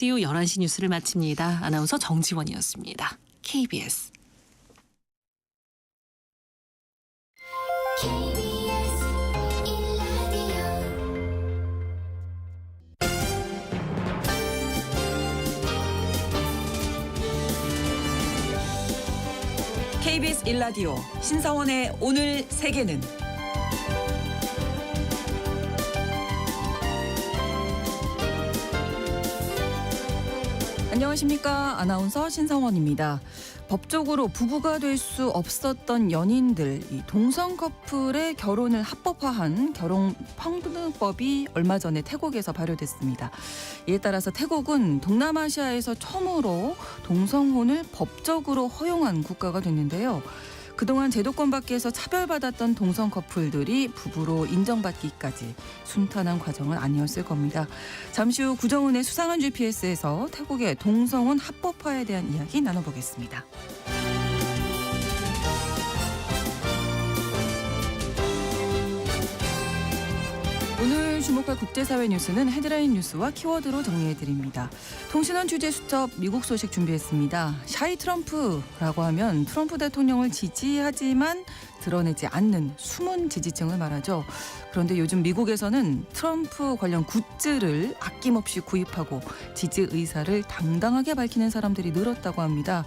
띄우 11시 뉴스를 마칩니다. 아나운서 정지원이었습니다. KBS. KBS 1라디오 신성원의 오늘 세계는 안녕하십니까. 아나운서 신성원입니다. 법적으로 부부가 될 수 없었던 연인들, 이 동성 커플의 결혼을 합법화한 결혼평등법이 얼마 전에 태국에서 발효됐습니다. 이에 따라서 태국은 동남아시아에서 처음으로 동성혼을 법적으로 허용한 국가가 됐는데요. 그동안 제도권 밖에서 차별받았던 동성 커플들이 부부로 인정받기까지 순탄한 과정은 아니었을 겁니다. 잠시 후 구정은의 수상한 GPS에서 태국의 동성혼 합법화에 대한 이야기 나눠보겠습니다. 오늘 주목할 국제사회 뉴스는 헤드라인 뉴스와 키워드로 정리해드립니다. 통신원 취재 수첩 미국 소식 준비했습니다. 샤이 트럼프라고 하면 트럼프 대통령을 지지하지만 드러내지 않는 숨은 지지층을 말하죠. 그런데 요즘 미국에서는 트럼프 관련 굿즈를 아낌없이 구입하고 지지 의사를 당당하게 밝히는 사람들이 늘었다고 합니다.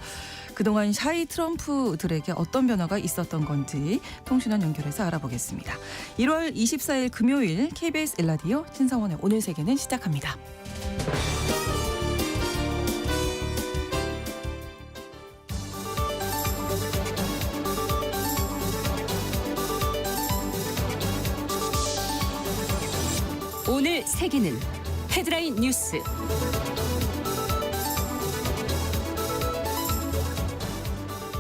그동안 샤이 트럼프들에게 어떤 변화가 있었던 건지 통신원 연결해서 알아보겠습니다. 1월 24일 금요일 KBS 1라디오 신성원의 오늘 세계는 시작합니다. 오늘 세계는 헤드라인 뉴스.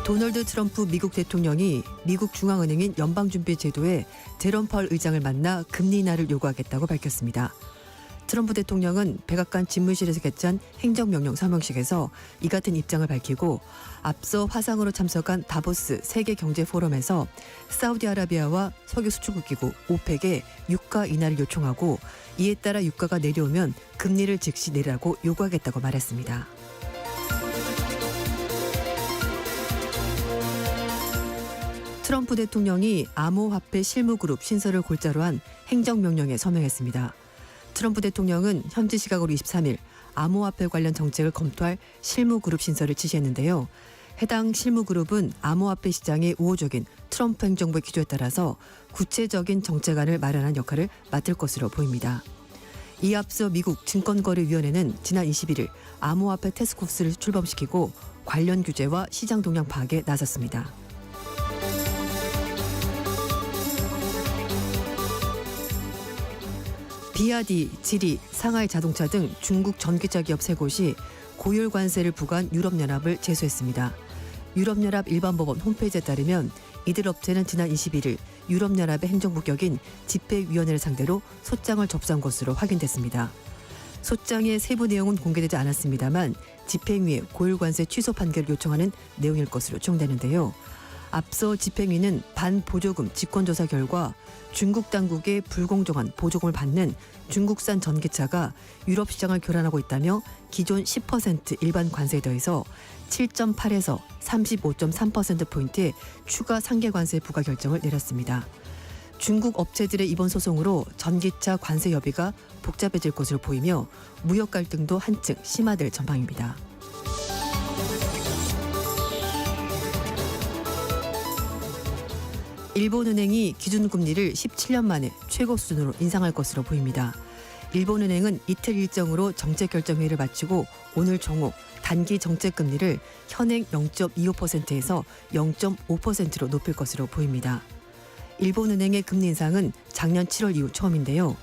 도널드 트럼프 미국 대통령이 미국 중앙은행인 연방준비제도의 제롬 파월 의장을 만나 금리 인하를 요구하겠다고 밝혔습니다. 트럼프 대통령은 백악관 집무실에서 개최한 행정명령 서명식에서 이 같은 입장을 밝히고 앞서 화상으로 참석한 다보스 세계경제포럼에서 사우디아라비아와 석유 수출국기구 오펙에 유가 인하를 요청하고 이에 따라 유가가 내려오면 금리를 즉시 내리라고 요구하겠다고 말했습니다. 트럼프 대통령이 암호화폐 실무그룹 신설을 골자로 한 행정명령에 서명했습니다. 트럼프 대통령은 현지 시각으로 23일 암호화폐 관련 정책을 검토할 실무그룹 신설을 지시했는데요. 해당 실무그룹은 암호화폐 시장의 우호적인 트럼프 행정부의 기조에 따라서 구체적인 정책안을 마련한 역할을 맡을 것으로 보입니다. 이에 앞서 미국 증권거래위원회는 지난 21일 암호화폐 태스크포스를 출범시키고 관련 규제와 시장 동향 파악에 나섰습니다. 비아디, 지리, 상하이 자동차 등 중국 전기차 기업 3곳이 고율 관세를 부과한 유럽연합을 제소했습니다. 유럽연합 일반법원 홈페이지에 따르면 이들 업체는 지난 21일 유럽연합의 행정부 격인 집행위원회를 상대로 소장을 접수한 것으로 확인됐습니다. 소장의 세부 내용은 공개되지 않았습니다만 집행위에 고율 관세 취소 판결을 요청하는 내용일 것으로 추정되는데요. 앞서 집행위는 반보조금 직권조사 결과 중국 당국의 불공정한 보조금을 받는 중국산 전기차가 유럽 시장을 교란하고 있다며 기존 10% 일반 관세에 더해서 7.8에서 35.3%포인트의 추가 상계 관세 부과 결정을 내렸습니다. 중국 업체들의 이번 소송으로 전기차 관세 협의가 복잡해질 것으로 보이며 무역 갈등도 한층 심화될 전망입니다. 일본은행이 기준금리를 17년 만에 최고 수준으로 인상할 것으로 보입니다. 일본은행은 이틀 일정으로 정책결정회의를 마치고 오늘 정오 단기 정책금리를 현행 0.25%에서 0.5%로 높일 것으로 보입니다. 일본은행의 금리 인상은 작년 7월 이후 처음인데요.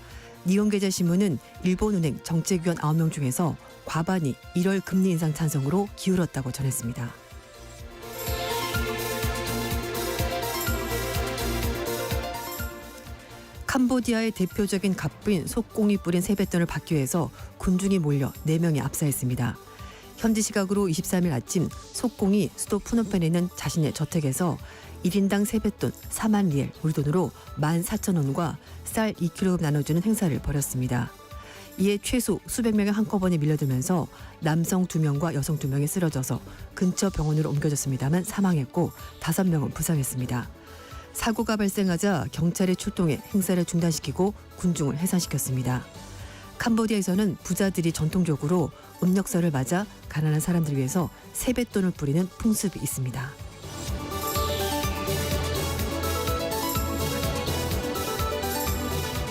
니혼게제신문은 일본은행 정책위원 9명 중에서 과반이 1월 금리 인상 찬성으로 기울었다고 전했습니다. 캄보디아의 대표적인 갑부인 속공이 뿌린 세뱃돈을 받기 위해서 군중이 몰려 4명이 압사했습니다. 현지 시각으로 23일 아침 속공이 수도 푸놈펜에 있는 자신의 저택에서 1인당 세뱃돈 4만 리엘, 우리 돈으로 14,000원과 쌀 2kg 나눠주는 행사를 벌였습니다. 이에 최소 수백 명이 한꺼번에 밀려들면서 남성 2명과 여성 2명이 쓰러져서 근처 병원으로 옮겨졌습니다만 사망했고 5명은 부상했습니다. 사고가 발생하자 경찰이 출동해 행사를 중단시키고 군중을 해산시켰습니다. 캄보디아에서는 부자들이 전통적으로 음력설을 맞아 가난한 사람들 위해서 세뱃돈을 뿌리는 풍습이 있습니다.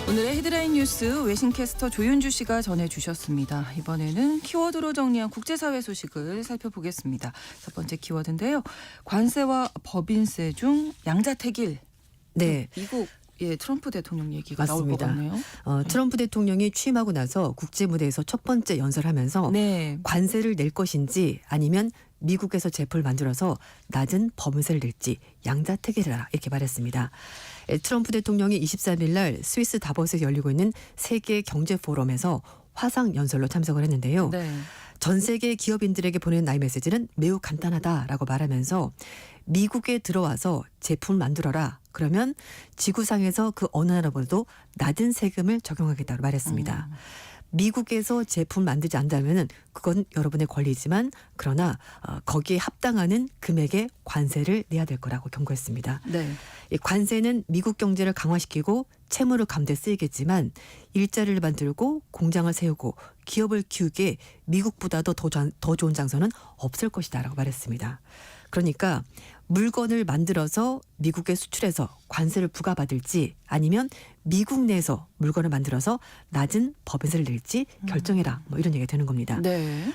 오늘의 헤드라인 뉴스 외신캐스터 조윤주 씨가 전해주셨습니다. 이번에는 키워드로 정리한 국제사회 소식을 살펴보겠습니다. 첫 번째 키워드인데요. 관세와 법인세 중 양자택일. 네. 미국 트럼프 대통령 얘기가 맞습니다. 나올 것 같네요. 트럼프 대통령이 취임하고 나서 국제 무대에서 첫 번째 연설하면서 네. 관세를 낼 것인지 아니면 미국에서 제품을 만들어서 낮은 법인세를 낼지 양자택일이라 이렇게 말했습니다. 트럼프 대통령이 23일 날 스위스 다보스에 열리고 있는 세계 경제 포럼에서 화상 연설로 참석을 했는데요. 네. 전 세계 기업인들에게 보내는 나의 메시지는 매우 간단하다라고 말하면서 미국에 들어와서 제품 만들어라. 그러면 지구상에서 그 어느 나라보다도 낮은 세금을 적용하겠다고 말했습니다. 미국에서 제품 만들지 않는다면 그건 여러분의 권리지만 그러나 거기에 합당하는 금액의 관세를 내야 될 거라고 경고했습니다. 네. 이 관세는 미국 경제를 강화시키고 채무를 감대 쓰이겠지만 일자리를 만들고 공장을 세우고 기업을 키우기에 미국보다도 더 좋은 장소는 없을 것이다라고 말했습니다. 그러니까 물건을 만들어서 미국에 수출해서 관세를 부과받을지 아니면 미국 내에서 물건을 만들어서 낮은 법인세를 낼지 결정해라. 뭐 이런 얘기가 되는 겁니다. 네.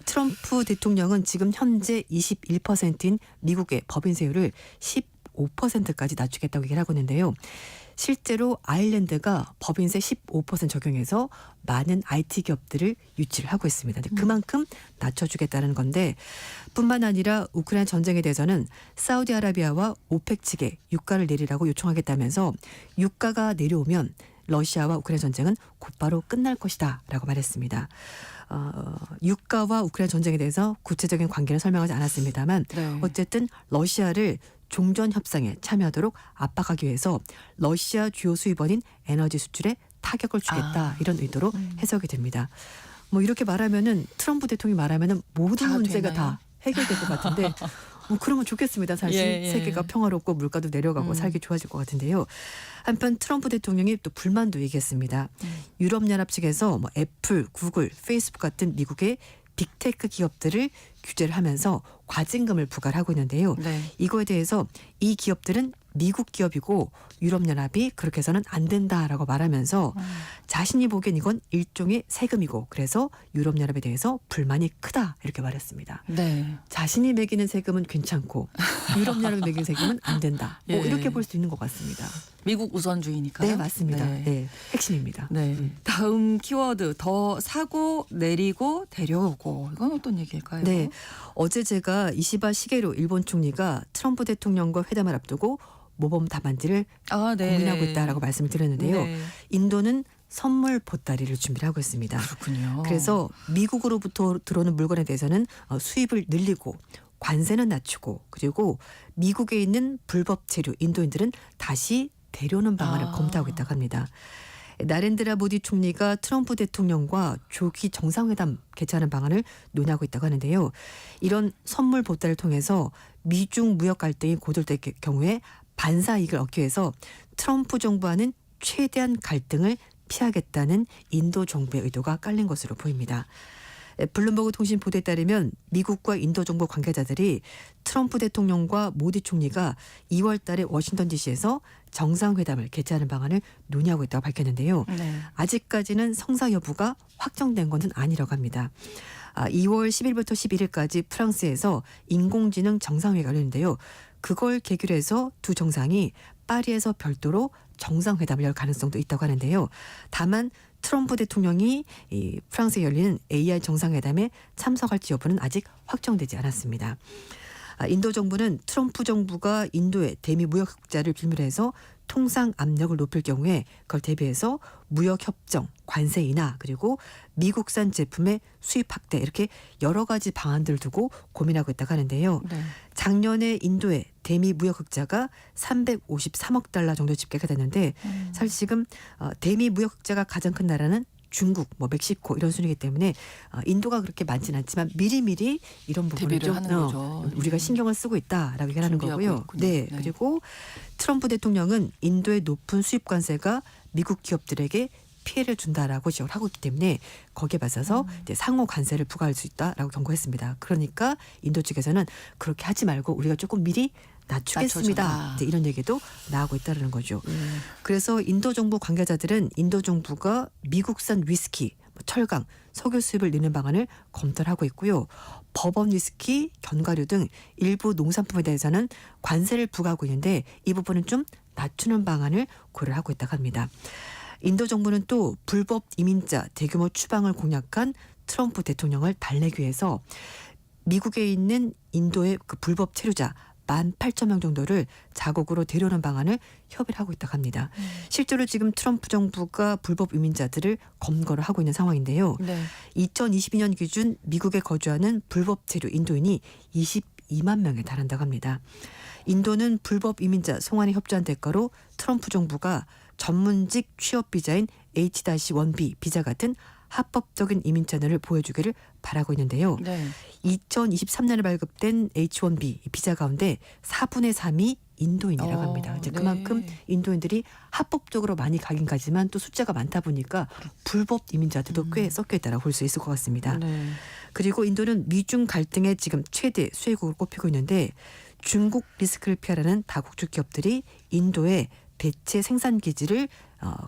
트럼프 대통령은 지금 현재 21%인 미국의 법인세율을 15%까지 낮추겠다고 얘기를 하고 있는데요. 실제로 아일랜드가 법인세 15% 적용해서 많은 IT 기업들을 유치를 하고 있습니다. 그만큼 낮춰주겠다는 건데 뿐만 아니라 우크라이나 전쟁에 대해서는 사우디아라비아와 오펙 측에 유가를 내리라고 요청하겠다면서 유가가 내려오면 러시아와 우크라이나 전쟁은 곧바로 끝날 것이다 라고 말했습니다. 유가와 우크라이나 전쟁에 대해서 구체적인 관계는 설명하지 않았습니다만 네. 어쨌든 러시아를 종전 협상에 참여하도록 압박하기 위해서 러시아 주요 수입원인 에너지 수출에 타격을 주겠다 이런 의도로 해석이 됩니다. 뭐 이렇게 말하면은 트럼프 대통령이 말하면은 모든 다 문제가 되나요? 다 해결될 것 같은데 뭐 그러면 좋겠습니다. 사실 예. 세계가 평화롭고 물가도 내려가고 살기 좋아질 것 같은데요. 한편 트럼프 대통령이 또 불만도 얘기했습니다. 유럽연합 측에서 뭐 애플, 구글, 페이스북 같은 미국의 빅테크 기업들을 규제를 하면서 과징금을 부과를 하고 있는데요. 네. 이거에 대해서 이 기업들은 미국 기업이고 유럽연합이 그렇게 해서는 안 된다라고 말하면서 자신이 보기엔 이건 일종의 세금이고 그래서 유럽연합에 대해서 불만이 크다 이렇게 말했습니다. 네. 자신이 매기는 세금은 괜찮고 유럽연합이 매기는 세금은 안 된다. 뭐 예. 이렇게 볼 수 있는 것 같습니다. 미국 우선주의니까요. 네, 맞습니다. 네. 네, 핵심입니다. 네. 다음 키워드 더 사고 내리고 데려오고 이건 어떤 얘기일까요? 네, 어제 제가 이시바 시게루 일본 총리가 트럼프 대통령과 회담을 앞두고 모범 답안지를 네. 고민하고 있다라고 말씀을 드렸는데요. 네. 인도는 선물 보따리를 준비를 하고 있습니다. 그렇군요. 그래서 미국으로부터 들어오는 물건에 대해서는 수입을 늘리고 관세는 낮추고 그리고 미국에 있는 불법 체류 인도인들은 다시 데려오는 방안을 검토하고 있다고 합니다. 나렌드라 모디 총리가 트럼프 대통령과 조기 정상회담 개최하는 방안을 논의하고 있다고 하는데요. 이런 선물 보따리를 통해서 미중 무역 갈등이 고조될 경우에 반사 이익을 얻기 위해서 트럼프 정부와는 최대한 갈등을 피하겠다는 인도 정부의 의도가 깔린 것으로 보입니다. 블룸버그 통신 보도에 따르면 미국과 인도 정부 관계자들이 트럼프 대통령과 모디 총리가 2월 달에 워싱턴 DC에서 정상회담을 개최하는 방안을 논의하고 있다고 밝혔는데요. 네. 아직까지는 성사 여부가 확정된 것은 아니라고 합니다. 2월 10일부터 11일까지 프랑스에서 인공지능 정상회의가 열리는데요. 그걸 계기로 해서 두 정상이 파리에서 별도로 정상회담을 열 가능성도 있다고 하는데요. 다만 트럼프 대통령이 이 프랑스에 열리는 AI 정상회담에 참석할지 여부는 아직 확정되지 않았습니다. 인도 정부는 트럼프 정부가 인도의 대미 무역 흑자를 빌미로 해서 통상 압력을 높일 경우에 그걸 대비해서 무역 협정, 관세 인하 그리고 미국산 제품의 수입 확대 이렇게 여러 가지 방안들을 두고 고민하고 있다고 하는데요. 네. 작년에 인도의 대미 무역 흑자가 353억 달러 정도 집계가 됐는데 사실 지금 대미 무역 흑자가 가장 큰 나라는 중국, 뭐 멕시코 이런 순이기 때문에 인도가 그렇게 많지는 않지만 미리미리 이런 부분을 대비를 좀 하는 거죠. 우리가 신경을 쓰고 있다라고 얘기하는 준비하고 거고요. 있군요. 네. 네. 그리고 트럼프 대통령은 인도의 높은 수입 관세가 미국 기업들에게 피해를 준다라고 지적을 하고 있기 때문에 거기에 맞서서 이제 상호 관세를 부과할 수 있다라고 경고했습니다. 그러니까 인도 측에서는 그렇게 하지 말고 우리가 조금 미리 낮추겠습니다. 낮춰줘라. 이제 이런 얘기도 나오고 있다는 거죠. 그래서 인도 정부 관계자들은 인도 정부가 미국산 위스키, 철강, 석유 수입을 넣는 방안을 검토를 하고 있고요. 버번 위스키, 견과류 등 일부 농산품에 대해서는 관세를 부과하고 있는데 이 부분은 좀 낮추는 방안을 고려를 하고 있다고 합니다. 인도 정부는 또 불법 이민자 대규모 추방을 공약한 트럼프 대통령을 달래기 위해서 미국에 있는 인도의 그 불법 체류자 18,000명 정도를 자국으로 데려오는 방안을 협의를 하고 있다고 합니다. 실제로 지금 트럼프 정부가 불법 이민자들을 검거를 하고 있는 상황인데요. 네. 2022년 기준 미국에 거주하는 불법 체류 인도인이 22만 명에 달한다고 합니다. 인도는 불법 이민자 송환에 협조한 대가로 트럼프 정부가 전문직 취업 비자인 H-1B 비자 같은 합법적인 이민 채널을 보여주기를 바라고 있는데요. 네. 2023년에 발급된 H-1B 비자 가운데 4분의 3이 인도인이라고 합니다. 이제 그만큼 네. 인도인들이 합법적으로 많이 가긴 가지만 또 숫자가 많다 보니까 불법 이민자들도 꽤 섞여 있다고 볼 수 있을 것 같습니다. 네. 그리고 인도는 미중 갈등의 지금 최대 수혜국으로 꼽히고 있는데 중국 리스크를 피하려는 다국적 기업들이 인도에 대체 생산 기지를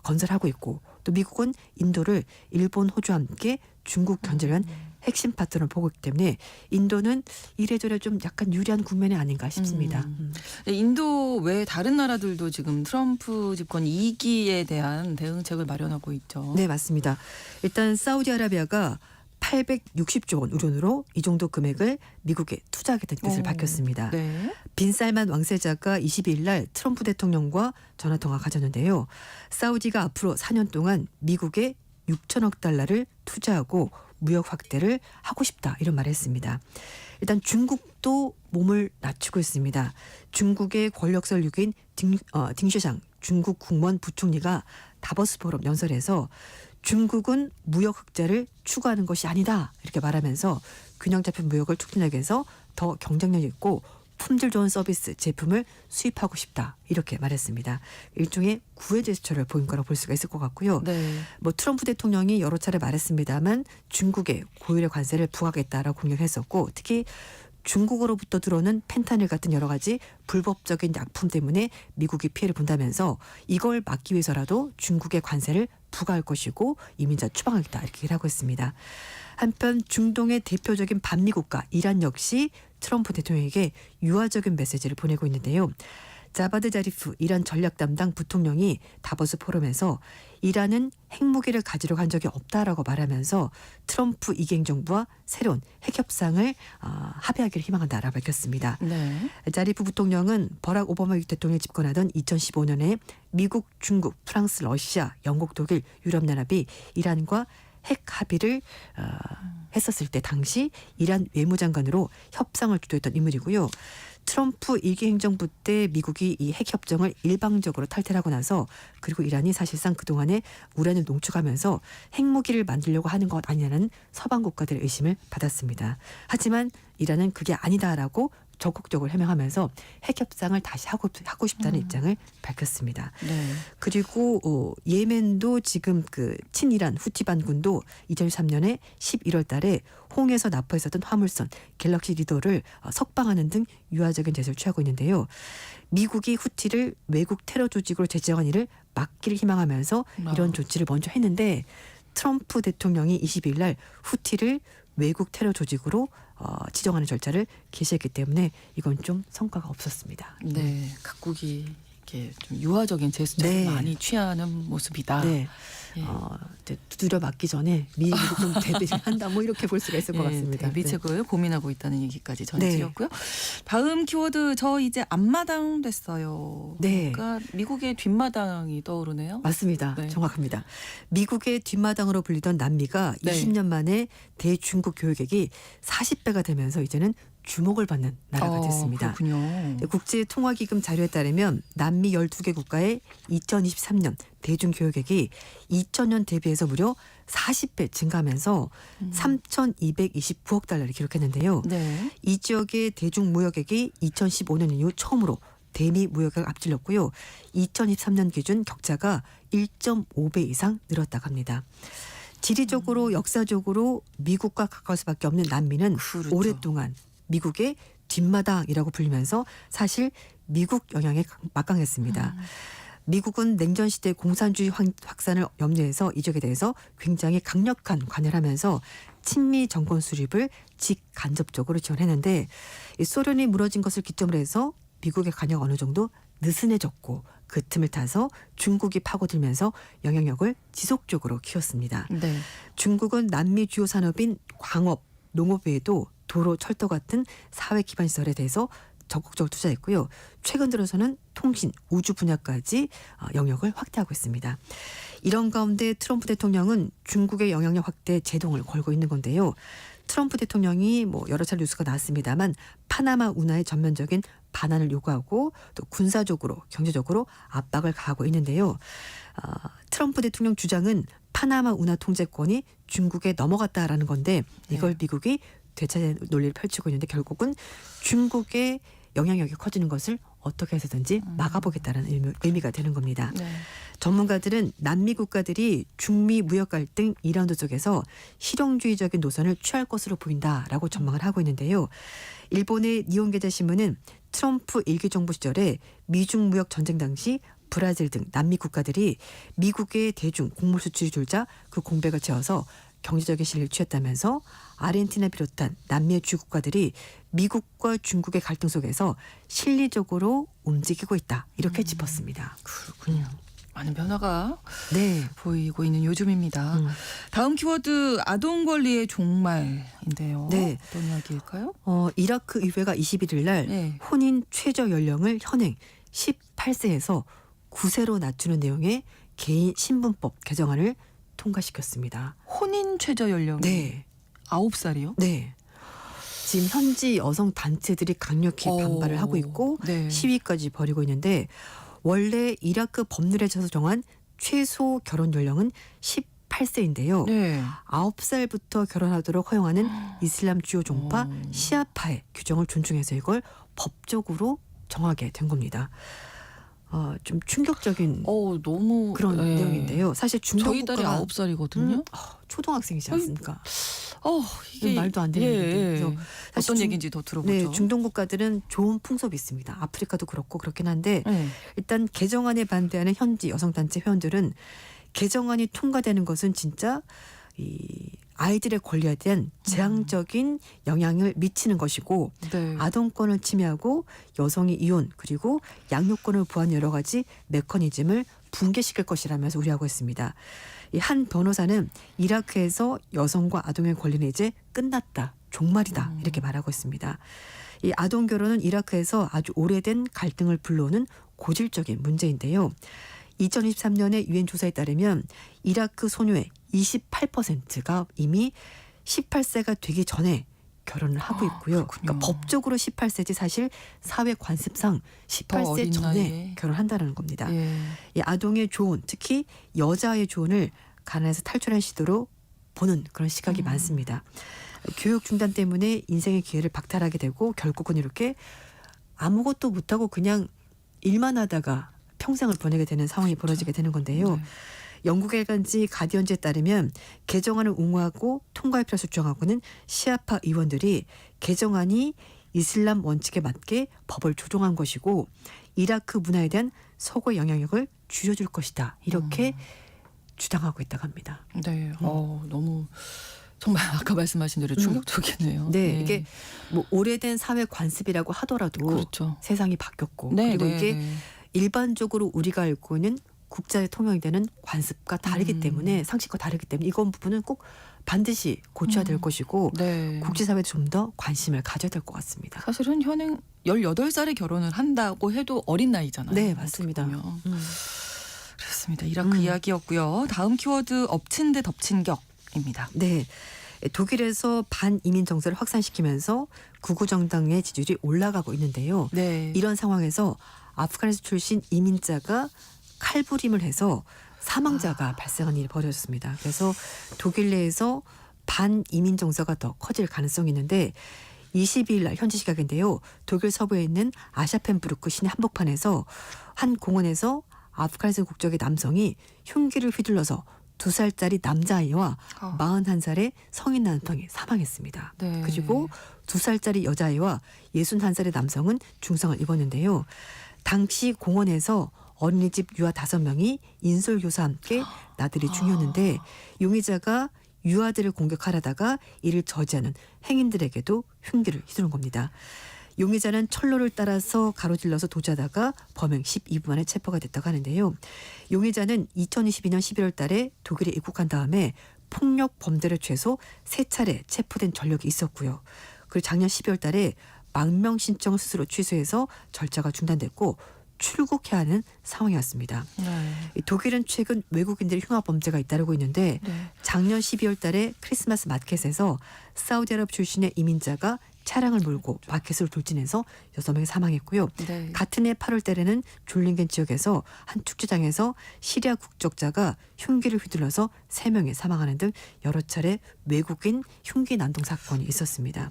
건설하고 있고 또 미국은 인도를 일본, 호주와 함께 중국 견제를 위한 핵심 파트너를 보고 있기 때문에 인도는 이래저래 좀 약간 유리한 국면이 아닌가 싶습니다. 인도 외 다른 나라들도 지금 트럼프 집권 2기에 대한 대응책을 마련하고 있죠. 네, 맞습니다. 일단 사우디아라비아가 860조 원 우론으로 이 정도 금액을 미국에 투자하겠다는 뜻을 밝혔습니다. 네. 빈살만 왕세자가 22일 날 트럼프 대통령과 전화통화 가졌는데요. 사우디가 앞으로 4년 동안 미국에 6천억 달러를 투자하고 무역 확대를 하고 싶다 이런 말을 했습니다. 일단 중국도 몸을 낮추고 있습니다. 중국의 권력 설육인 딩쉐상 중국 국무원 부총리가 다보스 포럼 연설에서 중국은 무역 흑자를 추구하는 것이 아니다 이렇게 말하면서 균형 잡힌 무역을 촉진하기 위해서 더 경쟁력 있고 품질 좋은 서비스 제품을 수입하고 싶다 이렇게 말했습니다. 일종의 구애 제스처를 보인 거라고 볼 수가 있을 것 같고요. 네. 뭐 트럼프 대통령이 여러 차례 말했습니다만 중국에 고율의 관세를 부과하겠다라고 공약했었고 특히 중국으로부터 들어오는 펜타닐 같은 여러 가지 불법적인 약품 때문에 미국이 피해를 본다면서 이걸 막기 위해서라도 중국의 관세를 부과할 것이고 이민자 추방하겠다 이렇게 얘기를 하고 있습니다. 한편 중동의 대표적인 반미 국가 이란 역시 트럼프 대통령에게 유화적인 메시지를 보내고 있는데요. 자바드 자리프 이란 전략 담당 부통령이 다보스 포럼에서 이란은 핵무기를 가지려고 한 적이 없다라고 말하면서 트럼프 2기 행정부와 새로운 핵협상을 합의하기를 희망한다라고 밝혔습니다. 네. 자리프 부통령은 버락 오바마 대통령이 집권하던 2015년에 미국, 중국, 프랑스, 러시아, 영국, 독일, 유럽연합이 이란과 핵 합의를 했었을 때 당시 이란 외무장관으로 협상을 주도했던 인물이고요. 트럼프 1기 행정부 때 미국이 이 핵협정을 일방적으로 탈퇴하고 나서 그리고 이란이 사실상 그동안에 우란을 농축하면서 핵무기를 만들려고 하는 것 아니냐는 서방 국가들의 의심을 받았습니다. 하지만 이란은 그게 아니다라고 적극적으로 해명하면서 핵협상을 다시 하고 싶다는 입장을 밝혔습니다. 네. 그리고 예멘도 지금 그 친이란 후티 반군도 2003년에 11월 달에 홍해에서 납포했었던 화물선 갤럭시 리더를 석방하는 등 유화적인 제스를 취하고 있는데요. 미국이 후티를 외국 테러 조직으로 제정한 일을 막기를 희망하면서 이런 조치를 먼저 했는데 트럼프 대통령이 22일 날 후티를 외국 테러 조직으로 지정하는 절차를 개시했기 때문에 이건 좀 성과가 없었습니다. 네. 각국이 이렇게 좀 유화적인 제스처를 네. 많이 취하는 모습이다. 네. 예. 이제 두드려 맞기 전에 미리 좀 대비를 한다 뭐 이렇게 볼 수가 있을 것 예, 같습니다. 대비책을 고민하고 있다는 얘기까지 전해드렸고요. 다음 키워드 저 이제 앞마당 됐어요. 네. 그러니까 미국의 뒷마당이 떠오르네요. 맞습니다. 네. 정확합니다. 미국의 뒷마당으로 불리던 남미가 네. 20년 만에 대중국 교육액이 40배가 되면서 이제는 주목을 받는 나라가 됐습니다. 그렇군요. 국제통화기금 자료에 따르면 남미 12개 국가의 2023년 대중교역액이 2000년 대비해서 무려 40배 증가하면서 3,229억 달러를 기록했는데요. 네. 이 지역의 대중무역액이 2015년 이후 처음으로 대미 무역액을 앞질렀고요. 2023년 기준 격차가 1.5배 이상 늘었다고 합니다. 지리적으로 역사적으로 미국과 가까울 수밖에 없는 남미는 그렇죠. 오랫동안 미국의 뒷마당이라고 불리면서 사실 미국 영향에 막강했습니다. 미국은 냉전 시대 공산주의 확산을 염려해서 이 지역에 대해서 굉장히 강력한 관여를 하면서 친미 정권 수립을 직간접적으로 지원했는데 이 소련이 무너진 것을 기점으로 해서 미국의 관여가 어느 정도 느슨해졌고 그 틈을 타서 중국이 파고들면서 영향력을 지속적으로 키웠습니다. 네. 중국은 남미 주요 산업인 광업, 농업 외에도 도로, 철도 같은 사회 기반 시설에 대해서 적극적으로 투자했고요. 최근 들어서는 통신, 우주 분야까지 영역을 확대하고 있습니다. 이런 가운데 트럼프 대통령은 중국의 영향력 확대에 제동을 걸고 있는 건데요. 트럼프 대통령이 여러 차례 뉴스가 나왔습니다만 파나마 운하의 전면적인 반환을 요구하고 또 군사적으로 경제적으로 압박을 가하고 있는데요. 트럼프 대통령 주장은 파나마 운하 통제권이 중국에 넘어갔다라는 건데 이걸 미국이 되찾는 논리를 펼치고 있는데 결국은 중국의 영향력이 커지는 것을 어떻게 해서든지 막아보겠다는 의미가 되는 겁니다. 네. 전문가들은 남미 국가들이 중미 무역 갈등 2라운드 속에서 실용주의적인 노선을 취할 것으로 보인다라고 전망을 하고 있는데요. 일본의 니혼게자신문은 트럼프 일기 정부 시절에 미중 무역 전쟁 당시 브라질 등 남미 국가들이 미국의 대중 곡물 수출이 줄자 그 공백을 채워서 경제적인 실리를 취했다면서 아르헨티나 비롯한 남미의 주 국가들이 미국과 중국의 갈등 속에서 실리적으로 움직이고 있다. 이렇게 짚었습니다. 그렇군요. 많은 변화가 네. 보이고 있는 요즘입니다. 다음 키워드 아동 권리의 종말인데요. 네. 어떤 이야기일까요? 이라크 의회가 21일 날 네. 혼인 최저 연령을 현행 18세에서 9세로 낮추는 내용의 개인 신분법 개정안을 통과시켰습니다. 혼인 최저 연령이 네. 9살이요? 네. 지금 현지 여성 단체들이 강력히 반발을 하고 있고 네. 시위까지 벌이고 있는데 원래 이라크 법률에서 정한 최소 결혼 연령은 18세인데요. 네. 9살부터 결혼하도록 허용하는 이슬람 주요 종파 시아파의 규정을 존중해서 이걸 법적으로 정하게 된 겁니다. 좀 충격적인 너무 그런 네. 내용인데요. 사실 중동 저희 딸이 국가가 9살이거든요. 초등학생이지 않습니까? 이게 말도 안 되는 얘기인데. 그래서 사실 어떤 얘기인지 더 들어보죠. 네, 중동 국가들은 좋은 풍습이 있습니다. 아프리카도 그렇고 그렇긴 한데 네. 일단 개정안에 반대하는 현지 여성단체 회원들은 개정안이 통과되는 것은 진짜 이 아이들의 권리에 대한 재앙적인 영향을 미치는 것이고 네. 아동권을 침해하고 여성의 이혼 그리고 양육권을 부한 여러 가지 메커니즘을 붕괴시킬 것이라면서 우려하고 있습니다. 이 한 변호사는 이라크에서 여성과 아동의 권리는 이제 끝났다. 종말이다. 이렇게 말하고 있습니다. 이 아동 결혼은 이라크에서 아주 오래된 갈등을 불러오는 고질적인 문제인데요. 2023년에 유엔 조사에 따르면 이라크 소녀의 28%가 이미 18세가 되기 전에 결혼을 하고 있고요. 그러니까 법적으로 18세지 사실 사회 관습상 18세 어린 전에 나이에. 결혼한다는 겁니다. 예. 이 아동의 조언, 특히 여자의 조언을 가난에서 탈출한 시도로 보는 그런 시각이 많습니다. 교육 중단 때문에 인생의 기회를 박탈하게 되고 결국은 이렇게 아무것도 못하고 그냥 일만 하다가 평생을 보내게 되는 상황이 벌어지게 되는 건데요. 네. 영국의 일간지 가디언지에 따르면 개정안을 옹호하고 통과의 필요를 주장하고는 시아파 의원들이 개정안이 이슬람 원칙에 맞게 법을 조정한 것이고 이라크 문화에 대한 서구의 영향력을 줄여줄 것이다. 이렇게 주장하고 있다고 합니다. 네. 너무 정말 아까 말씀하신 대로 충격적이네요. 네, 이게 오래된 사회 관습이라고 하더라도 그렇죠. 세상이 바뀌었고 네, 그리고 네, 이게 네. 일반적으로 우리가 알고 있는 국제에 통용이 되는 관습과 다르기 때문에 상식과 다르기 때문에 이건 부분은 꼭 반드시 고쳐야 될 것이고 네. 국제사회도 좀 더 관심을 가져야 될 것 같습니다. 사실은 현행 18살에 결혼을 한다고 해도 어린 나이잖아요. 네, 맞습니다. 어떻게 보면. 그렇습니다. 이라크 이야기였고요. 다음 키워드 엎친 데 덮친 격입니다. 네. 독일에서 반이민 정서를 확산시키면서 극우 정당의 지지율이 올라가고 있는데요. 네. 이런 상황에서 아프가니스탄 출신 이민자가 칼부림을 해서 사망자가 발생한 일이 벌어졌습니다. 그래서 독일 내에서 반이민 정서가 더 커질 가능성이 있는데 22일 날 현지 시각인데요. 독일 서부에 있는 아샤펜부르크 시내 한복판에서 한 공원에서 아프가니스탄 국적의 남성이 흉기를 휘둘러서 2살짜리 남자아이와 41살의 성인 남성이 사망했습니다. 네. 그리고 2살짜리 여자아이와 61살의 남성은 중상을 입었는데요. 당시 공원에서 어린이집 유아 5명이 인솔교사와 함께 나들이 중이었는데 용의자가 유아들을 공격하려다가 이를 저지하는 행인들에게도 흉기를 휘두른 겁니다. 용의자는 철로를 따라서 가로질러서 도주하다가 범행 12분 만에 체포가 됐다고 하는데요. 용의자는 2022년 11월 달에 독일에 입국한 다음에 폭력 범죄를 최소 3차례 체포된 전력이 있었고요. 그리고 작년 12월 달에 망명 신청을 스스로 취소해서 절차가 중단됐고 출국해야 하는 상황이었습니다. 네. 독일은 최근 외국인들의 흉악 범죄가 잇따르고 있는데 네. 작년 12월 달에 크리스마스 마켓에서 사우디아라브 출신의 이민자가 차량을 몰고 마켓으로 돌진해서 6명이 사망했고요. 네. 같은 해 8월 달에는 졸링겐 지역에서 한 축제장에서 시리아 국적자가 흉기를 휘둘러서 3명이 사망하는 등 여러 차례 외국인 흉기 난동 사건이 있었습니다.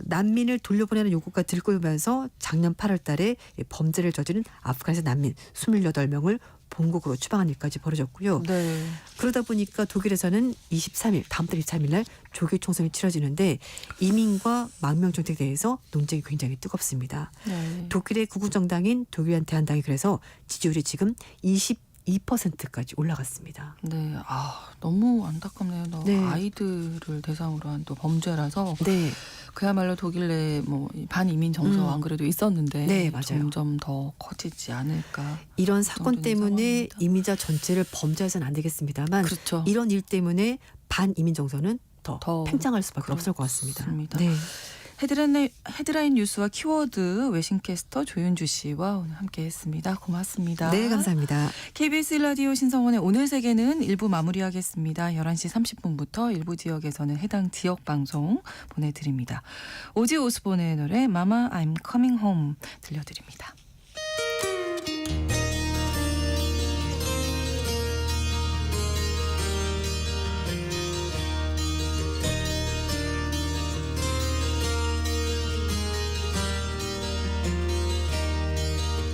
난민을 돌려보내는 요구가 들끓으면서 작년 8월 달에 범죄를 저지른 아프가니스탄 난민 28명을 본국으로 추방한 일까지 벌어졌고요. 네. 그러다 보니까 독일에서는 23일 다음 달 23일 날 조기 총선이 치러지는데 이민과 망명 정책에 대해서 논쟁이 굉장히 뜨겁습니다. 네. 독일의 극우 정당인 독일한 대한당이 그래서 지지율이 지금 22%까지 올라갔습니다. 네. 너무 안타깝네요. 네. 아이들을 대상으로 한 또 범죄라서 네. 그야말로 독일 내 뭐 반이민 정서 안 그래도 있었는데 네, 맞아요. 점점 더 커지지 않을까. 이런 사건 걱정되는 때문에 상황입니다. 이민자 전체를 범죄해서는 안 되겠습니다만 그렇죠. 이런 일 때문에 반이민 정서는 더 더 팽창할 수밖에 없을 것 같습니다. 그렇습니다. 네. 헤드라인 뉴스와 키워드 외신캐스터 조윤주 씨와 오늘 함께했습니다. 고맙습니다. 네, 감사합니다. KBS 라디오 신성원의 오늘 세계는 1부 마무리하겠습니다. 11시 30분부터 일부 지역에서는 해당 지역 방송 보내드립니다. 오지 오스본의 노래 Mama I'm Coming Home 들려드립니다.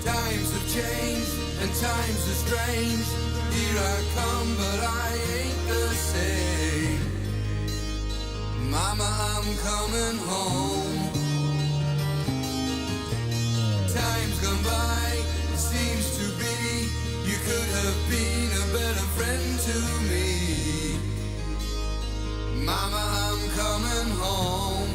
Times have changed and times are strange. Here I come, but I ain't the same. Mama, I'm coming home. Time's gone by, it seems to be you could have been a better friend to me. Mama, I'm coming home.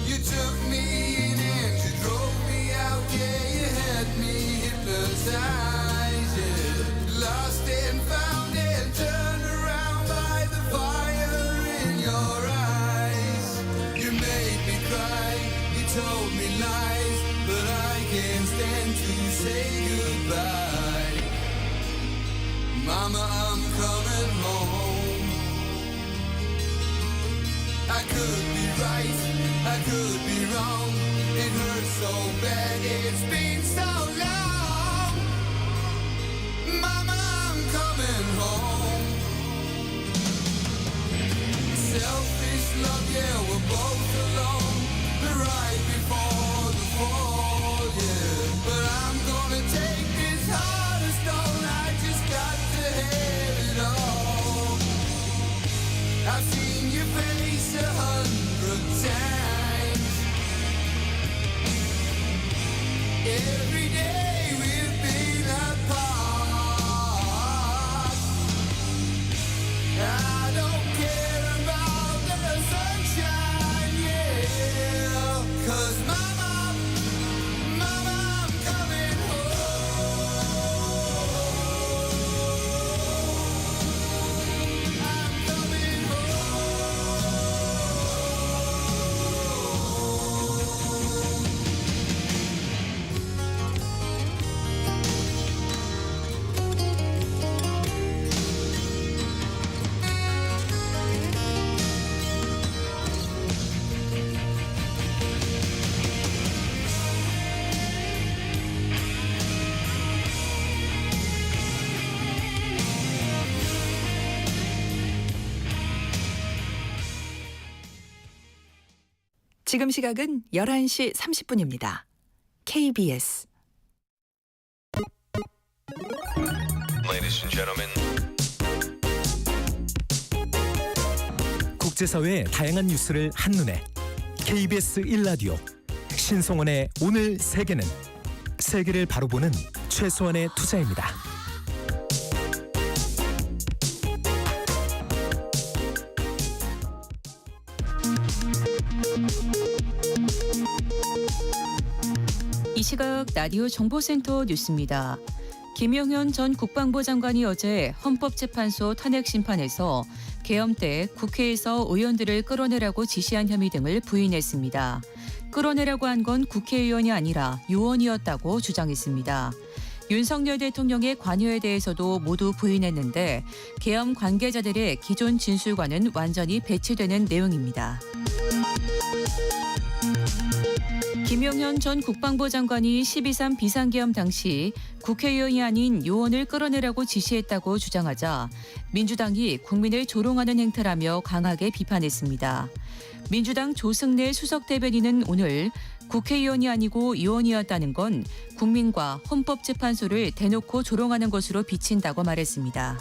You took me in and you drove me out, yeah, you had me hypnotized, yeah. Lost and found and turned around by the fire in your eyes. You made me cry, you told me lies, but I can't stand to say goodbye. Mama, I'm coming home. I could be right, I could be wrong. It hurts so bad, it's been so long. Mama, I'm coming home. Selfish love, yeah, we're both alone. Right before the fall, yeah. But I'm gonna take this heart of stone. I just got to have it all. I've seen your face 100 times. Every day we've been apart. I don't care about the sunshine, yeah. 'Cause mama, I'm coming home. I'm coming home. 지금 시각은 11시 30분입니다. KBS Ladies and gentlemen. 국제사회의 다양한 뉴스를 한눈에 KBS 1라디오 신성원의 오늘 세계는 세계를 바로 보는 최소한의 투자입니다. 이 시각 라디오 정보센터 뉴스입니다. 김용현 전 국방부 장관이 어제 헌법재판소 탄핵 심판에서 계엄 때 국회에서 의원들을 끌어내라고 지시한 혐의 등을 부인했습니다. 끌어내라고 한 건 국회의원이 아니라 요원이었다고 주장했습니다. 윤석열 대통령의 관여에 대해서도 모두 부인했는데 계엄 관계자들의 기존 진술과는 완전히 배치되는 내용입니다. 김용현 전 국방부 장관이 12.3 비상계엄 당시 국회의원이 아닌 요원을 끌어내라고 지시했다고 주장하자 민주당이 국민을 조롱하는 행태라며 강하게 비판했습니다. 민주당 조승래 수석대변인은 오늘 국회의원이 아니고 요원이었다는 건 국민과 헌법재판소를 대놓고 조롱하는 것으로 비친다고 말했습니다.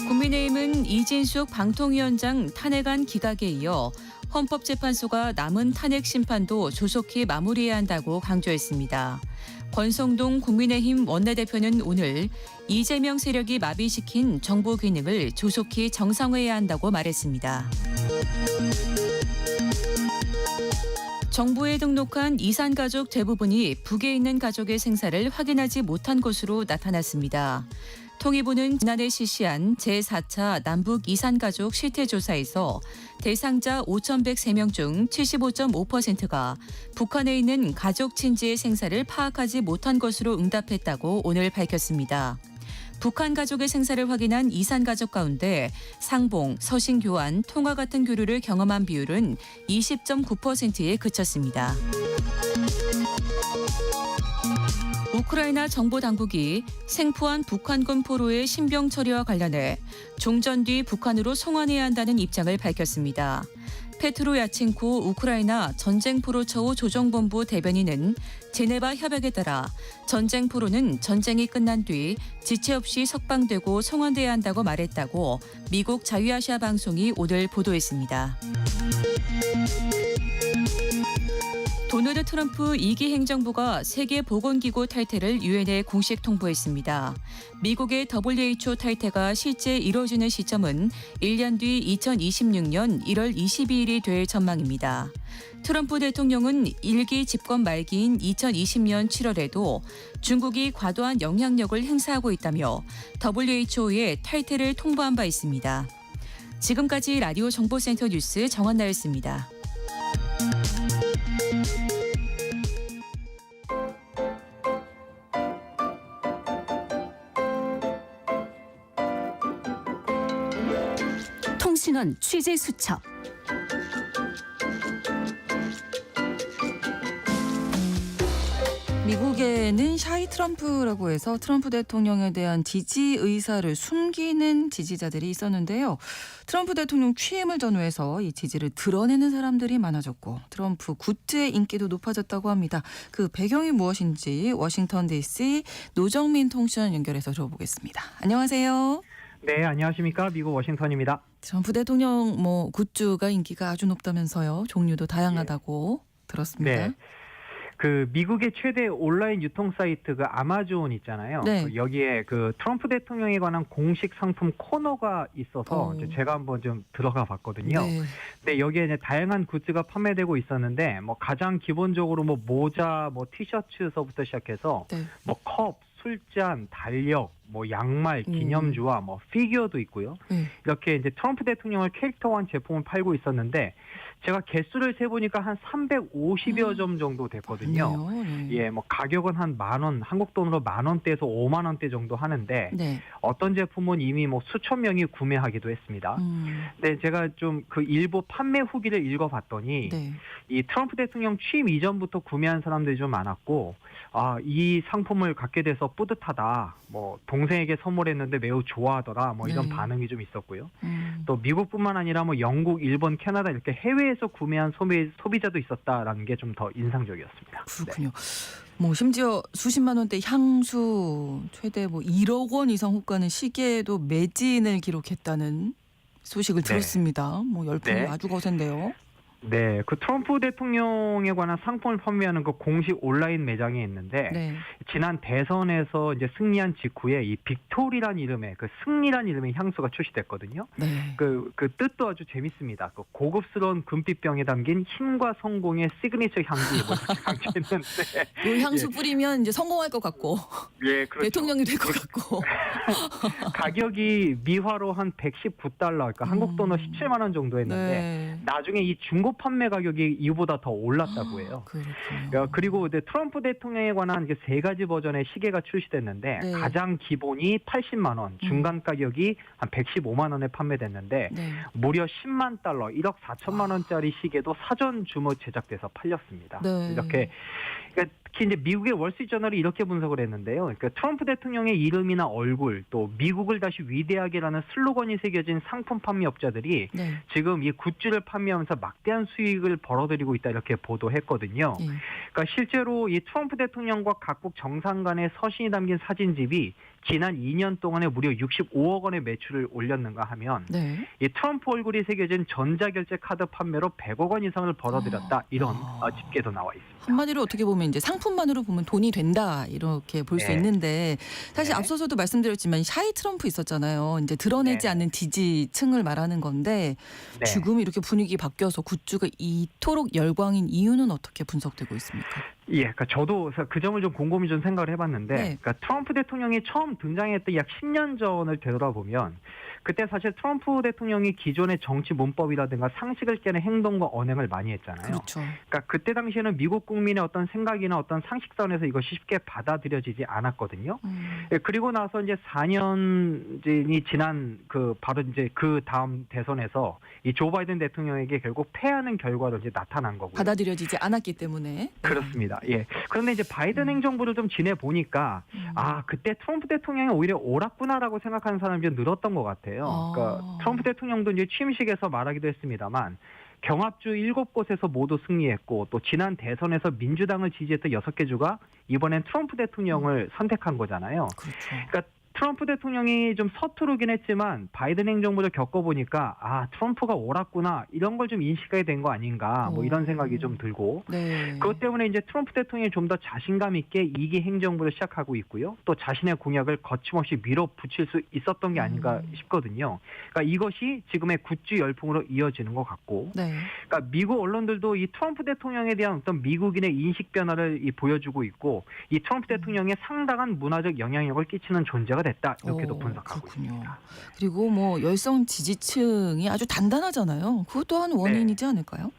국민의힘은 이진숙 방통위원장 탄핵안 기각에 이어 헌법재판소가 남은 탄핵 심판도 조속히 마무리해야 한다고 강조했습니다. 권성동 국민의힘 원내대표는 오늘 이재명 세력이 마비시킨 정보 기능을 조속히 정상화해야 한다고 말했습니다. 정부에 등록한 이산가족 대부분이 북에 있는 가족의 생사를 확인하지 못한 것으로 나타났습니다. 통일부는 지난해 실시한 제4차 남북 이산가족 실태조사에서 대상자 5,103명 중 75.5%가 북한에 있는 가족 친지의 생사를 파악하지 못한 것으로 응답했다고 오늘 밝혔습니다. 북한 가족의 생사를 확인한 이산가족 가운데 상봉, 서신교환, 통화 같은 교류를 경험한 비율은 20.9%에 그쳤습니다. 우크라이나 정보 당국이 생포한 북한군 포로의 신병 처리와 관련해 종전 뒤 북한으로 송환해야 한다는 입장을 밝혔습니다. 페트로 야친코 우크라이나 전쟁포로처우 조정본부 대변인은 제네바 협약에 따라 전쟁포로는 전쟁이 끝난 뒤 지체 없이 석방되고 송환돼야 한다고 말했다고 미국 자유아시아 방송이 오늘 보도했습니다. 도널드 트럼프 2기 행정부가 세계보건기구 탈퇴를 유엔에 공식 통보했습니다. 미국의 WHO 탈퇴가 실제 이뤄지는 시점은 1년 뒤 2026년 1월 22일이 될 전망입니다. 트럼프 대통령은 1기 집권 말기인 2020년 7월에도 중국이 과도한 영향력을 행사하고 있다며 WHO에 탈퇴를 통보한 바 있습니다. 지금까지 라디오 정보센터 뉴스 정한나였습니다. 통신원 취재 수첩. 미국에는 샤이 트럼프라고 해서 트럼프 대통령에 대한 지지 의사를 숨기는 지지자들이 있었는데요. 트럼프 대통령 취임을 전후해서 이 지지를 드러내는 사람들이 많아졌고 트럼프 굿즈의 인기도 높아졌다고 합니다. 그 배경이 무엇인지 워싱턴 DC 노정민 통신원 연결해서 들어보겠습니다. 안녕하세요. 네, 안녕하십니까. 미국 워싱턴입니다. 트럼프 대통령 굿즈가 인기가 아주 높다면서요. 종류도 다양하다고 들었습니다. 네. 그 미국의 최대 온라인 유통 사이트가 아마존 있잖아요. 네. 여기에 그 트럼프 대통령에 관한 공식 상품 코너가 있어서 이제 제가 한번 좀 들어가 봤거든요. 네. 근데 여기에 이제 다양한 굿즈가 판매되고 있었는데 뭐 가장 기본적으로 뭐 모자, 뭐 티셔츠서부터 시작해서 네. 뭐 컵, 술잔, 달력, 뭐 양말, 기념주와 뭐 피규어도 있고요. 이렇게 이제 트럼프 대통령을 캐릭터화한 제품을 팔고 있었는데 제가 개수를 세보니까 한 350여 점 정도 됐거든요. 네. 예, 뭐 가격은 한 10,000원, 한국 돈으로 10,000원대에서 50,000원대 정도 하는데 네. 어떤 제품은 이미 뭐 수천 명이 구매하기도 했습니다. 근데 제가 좀 그 일부 판매 후기를 읽어봤더니 네. 이 트럼프 대통령 취임 이전부터 구매한 사람들이 좀 많았고 이 상품을 갖게 돼서 뿌듯하다. 뭐 동생에게 선물했는데 매우 좋아하더라. 뭐 이런 네. 반응이 좀 있었고요. 또 미국뿐만 아니라 뭐 영국, 일본, 캐나다 이렇게 해외에서 구매한 소비자도 있었다라는 게 좀 더 인상적이었습니다. 그렇군요. 뭐 심지어 수십만 원대 향수, 최대 뭐 1억 원 이상 호가는 시계에도 매진을 기록했다는 소식을 네. 들었습니다. 뭐 열풍이 네. 아주 거센데요. 네, 그 트럼프 대통령에 관한 상품을 판매하는 그 공식 온라인 매장에 있는데 네. 지난 대선에서 이제 승리한 직후에 이 빅토리란 이름의 그 승리란 이름의 향수가 출시됐거든요. 네. 그 뜻도 아주 재밌습니다. 그 고급스러운 금빛병에 담긴 힘과 성공의 시그니처 향기 뭐 이렇게 담겨있는데 이 향수 뿌리면 이제 성공할 것 같고 예, 그렇죠. 대통령이 될 것 같고. 가격이 미화로 한 119달러, 그러니까 한국 돈으로 17만 원 정도 했는데 네. 나중에 이 중고 판매 가격이 이보다 더 올랐다고 해요. 그렇군요. 그리고 이제 트럼프 대통령에 관한 이제 세 가지 버전의 시계가 출시됐는데 네. 가장 기본이 80만 원, 중간 가격이 한 115만 원에 판매됐는데 네. 무려 10만 달러, 1억 4천만 원짜리 시계도 사전 주문 제작돼서 팔렸습니다. 네. 이렇게 그러니까 특히 이제 미국의 월스트리트저널이 이렇게 분석을 했는데요. 그러니까 트럼프 대통령의 이름이나 얼굴 또 미국을 다시 위대하게라는 슬로건이 새겨진 상품 판매업자들이 네. 지금 이 굿즈를 판매하면서 막대한 수익을 벌어들이고 있다 이렇게 보도했거든요. 예. 그러니까 실제로 이 트럼프 대통령과 각국 정상 간의 서신이 담긴 사진집이 지난 2년 동안에 무려 65억 원의 매출을 올렸는가 하면 네. 이 트럼프 얼굴이 새겨진 전자결제 카드 판매로 100억 원 이상을 벌어들였다 이런 집계도 나와 있습니다. 한마디로 어떻게 보면 이제 상품만으로 보면 돈이 된다 이렇게 볼 수 네. 있는데 사실 네. 앞서서도 말씀드렸지만 샤이 트럼프 있었잖아요. 이제 드러내지 네. 않는 지지층을 말하는 건데 네. 지금 이렇게 분위기 바뀌어서 굿즈가 이토록 열광인 이유는 어떻게 분석되고 있습니까? 예, 그러니까 저도 그 점을 좀 곰곰이 좀 생각을 해봤는데, 네. 그러니까 트럼프 대통령이 처음 등장했던 약 10년 전을 되돌아보면, 그때 사실 트럼프 대통령이 기존의 정치 문법이라든가 상식을 깨는 행동과 언행을 많이 했잖아요. 그렇죠. 그러니까 그때 당시에는 미국 국민의 어떤 생각이나 어떤 상식선에서 이것이 쉽게 받아들여지지 않았거든요. 예, 그리고 나서 이제 4년이 지난 그 바로 이제 그 다음 대선에서 이 조 바이든 대통령에게 결국 패하는 결과로 이제 나타난 거고요. 받아들여지지 않았기 때문에. 그렇습니다. 예. 그런데 이제 바이든 행정부를 좀 지내 보니까 아 그때 트럼프 대통령이 오히려 옳았구나라고 생각하는 사람이 좀 늘었던 것 같아요. 그러니까 트럼프 대통령도 이제 취임식에서 말하기도 했습니다만. 경합주 7곳에서 모두 승리했고 또 지난 대선에서 민주당을 지지했던 6개 주가 이번엔 트럼프 대통령을 선택한 거잖아요. 그렇죠. 그러니까 트럼프 대통령이 좀 서투르긴 했지만 바이든 행정부를 겪어보니까 아 트럼프가 옳았구나 이런 걸 좀 인식하게 된 거 아닌가 뭐 이런 생각이 좀 들고 네. 그것 때문에 이제 트럼프 대통령이 좀 더 자신감 있게 2기 행정부를 시작하고 있고요. 또 자신의 공약을 거침없이 밀어붙일 수 있었던 게 아닌가 싶거든요. 그러니까 이것이 지금의 굿즈 열풍으로 이어지는 것 같고 네. 그러니까 미국 언론들도 이 트럼프 대통령에 대한 어떤 미국인의 인식 변화를 보여주고 있고 이 트럼프 대통령의 상당한 문화적 영향력을 끼치는 존재가 됐다 이렇게도 분석하고 그렇군요. 있습니다. 그리고 뭐 열성 지지층이 아주 단단하잖아요. 그것 또한 원인이지 않을까요?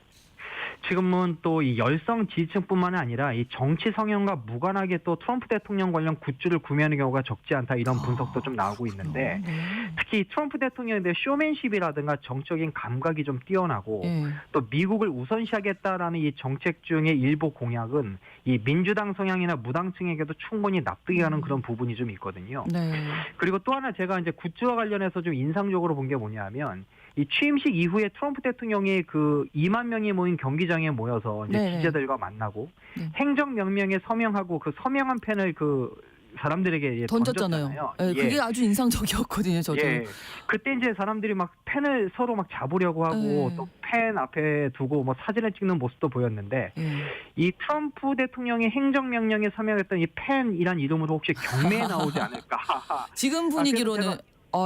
지금은 또 이 열성 지지층뿐만 아니라 이 정치 성향과 무관하게 또 트럼프 대통령 관련 굿즈를 구매하는 경우가 적지 않다 이런 분석도 좀 나오고 있는데 네. 특히 트럼프 대통령에 대해 쇼맨십이라든가 정적인 감각이 좀 뛰어나고 네. 또 미국을 우선시하겠다라는 이 정책 중의 일부 공약은 이 민주당 성향이나 무당층에게도 충분히 납득이 가는 그런 부분이 좀 있거든요. 네. 그리고 또 하나 제가 이제 굿즈와 관련해서 좀 인상적으로 본 게 뭐냐면 이 취임식 이후에 트럼프 대통령이 그 2만 명이 모인 경기장에 모여서 이제 네네. 기자들과 만나고 네. 행정명령에 서명하고 그 서명한 펜을 그 사람들에게 던졌잖아요. 네, 그게 아주 인상적이었거든요. 저도. 예. 그때 이제 사람들이 막 펜을 서로 막 잡으려고 하고 네. 또 펜 앞에 두고 뭐 사진을 찍는 모습도 보였는데 예. 이 트럼프 대통령이 행정명령에 서명했던 이 펜이란 이름으로 혹시 경매에 나오지 않을까? 지금 분위기로는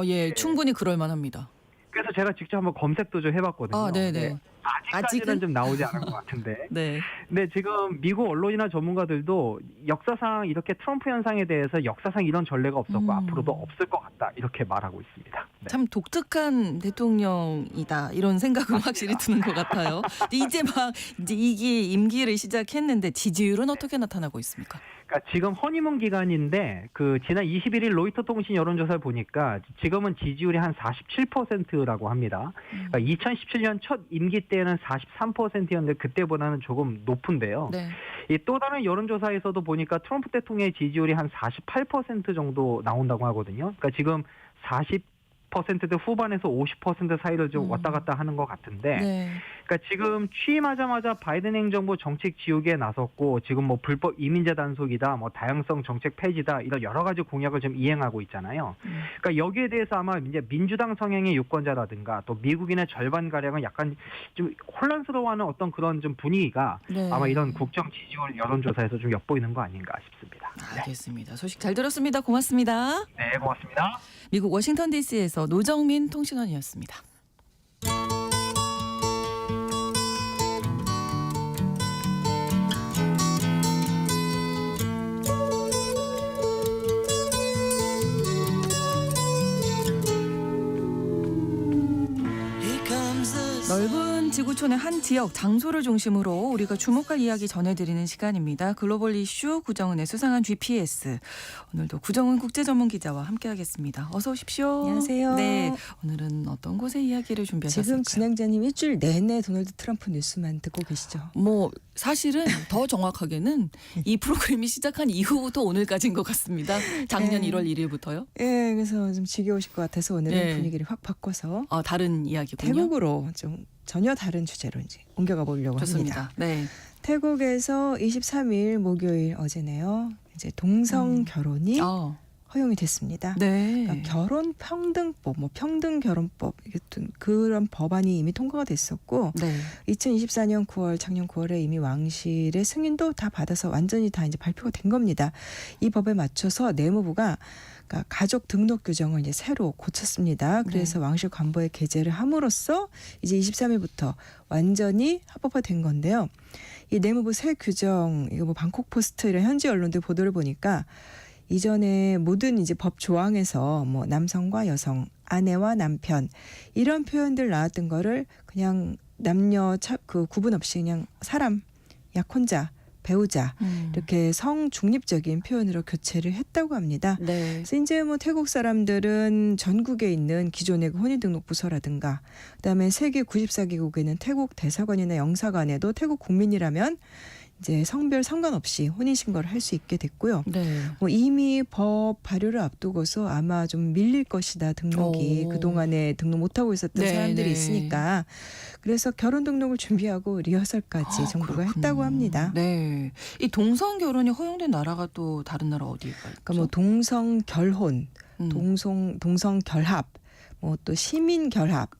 네. 충분히 그럴 만합니다. 그래서 제가 직접 한번 검색도 좀 해봤거든요. 아, 네네. 네. 아직까지는 좀 나오지 않은 것 같은데. 네. 근데 지금 미국 언론이나 전문가들도 역사상 이렇게 트럼프 현상에 대해서 역사상 이런 전례가 없었고 앞으로도 없을 것 같다 이렇게 말하고 있습니다. 네. 참 독특한 대통령이다 이런 생각은 확실히 드는 것 같아요. 근데 이제 막 이제 임기를 시작했는데 지지율은 어떻게 나타나고 있습니까? 그러니까 지금 허니문 기간인데 그 지난 21일 로이터 통신 여론조사를 보니까 지금은 지지율이 한 47%라고 합니다. 그러니까 2017년 첫 임기 때는 43%였는데 그때보다는 조금 높은데요. 네. 이 또 다른 여론조사에서도 보니까 트럼프 대통령의 지지율이 한 48% 정도 나온다고 하거든요. 그러니까 지금 40%대 후반에서 50% 사이를 좀 왔다 갔다 하는 것 같은데, 네. 그러니까 지금 취임하자마자 바이든 행정부 정책 지우개에 나섰고 지금 뭐 불법 이민자 단속이다, 뭐 다양성 정책 폐지다 이런 여러 가지 공약을 좀 이행하고 있잖아요. 그러니까 여기에 대해서 아마 이제 민주당 성향의 유권자라든가 또 미국인의 절반 가량은 약간 좀 혼란스러워하는 어떤 그런 좀 분위기가 네. 아마 이런 국정 지지율 여론조사에서 좀 엿보이는 거 아닌가 싶습니다. 알겠습니다. 소식 잘 들었습니다. 고맙습니다. 네, 고맙습니다. 미국 워싱턴 DC에서 노정민 통신원이었습니다. 넓은 지구촌의 한 지역, 장소를 중심으로 우리가 주목할 이야기 전해드리는 시간입니다. 글로벌 이슈 구정은의 수상한 GPS. 오늘도 구정은 국제전문기자와 함께하겠습니다. 어서 오십시오. 안녕하세요. 네, 오늘은 어떤 곳의 이야기를 준비하셨을까요? 지금 진행자님 일주일 내내 도널드 트럼프 뉴스만 듣고 계시죠? 뭐 사실은 더 정확하게는 이 프로그램이 시작한 이후부터 오늘까지인 것 같습니다. 작년 네. 1월 1일부터요. 예, 그래서 좀 지겨우실 것 같아서 오늘은 네. 분위기를 확 바꿔서 다른 이야기군요. 태국으로 좀 전혀 다른 주제로 이제 옮겨가 보려고 좋습니다. 합니다. 네. 태국에서 23일 목요일 어제네요. 이제 동성 결혼이 허용이 됐습니다. 네. 그러니까 결혼 평등법, 뭐 평등 결혼법 이게 그런 법안이 이미 통과가 됐었고 네. 2024년 9월 작년 9월에 이미 왕실의 승인도 다 받아서 완전히 다 이제 발표가 된 겁니다. 이 법에 맞춰서 내무부가 그러니까 가족 등록 규정을 이제 새로 고쳤습니다. 그래서 왕실 관보에 게재를 함으로써 이제 23일부터 완전히 합법화된 건데요. 이 내무부 새 규정 이거 뭐 방콕 포스트 이런 현지 언론들 보도를 보니까 이전에 모든 이제 법 조항에서 뭐 남성과 여성, 아내와 남편 이런 표현들 나왔던 거를 그냥 남녀 그 구분 없이 그냥 사람, 약혼자, 배우자 이렇게 성 중립적인 표현으로 교체를 했다고 합니다. 네. 그래서 이제 뭐 태국 사람들은 전국에 있는 기존의 그 혼인등록부서라든가 그다음에 세계 94개국에는 태국 대사관이나 영사관에도 태국 국민이라면 이제 성별 상관없이 혼인신고를 할 수 있게 됐고요. 네. 뭐 이미 법 발효를 앞두고서 아마 좀 밀릴 것이다 등록이 그동안에 등록 못하고 있었던 네, 사람들이 네. 있으니까 그래서 결혼 등록을 준비하고 리허설까지 정부가 그렇군요. 했다고 합니다. 네. 이 동성 결혼이 허용된 나라가 또 다른 나라 어디일까요? 그러니까 뭐 동성 결혼, 음. 동성 결합, 뭐 또 시민 결합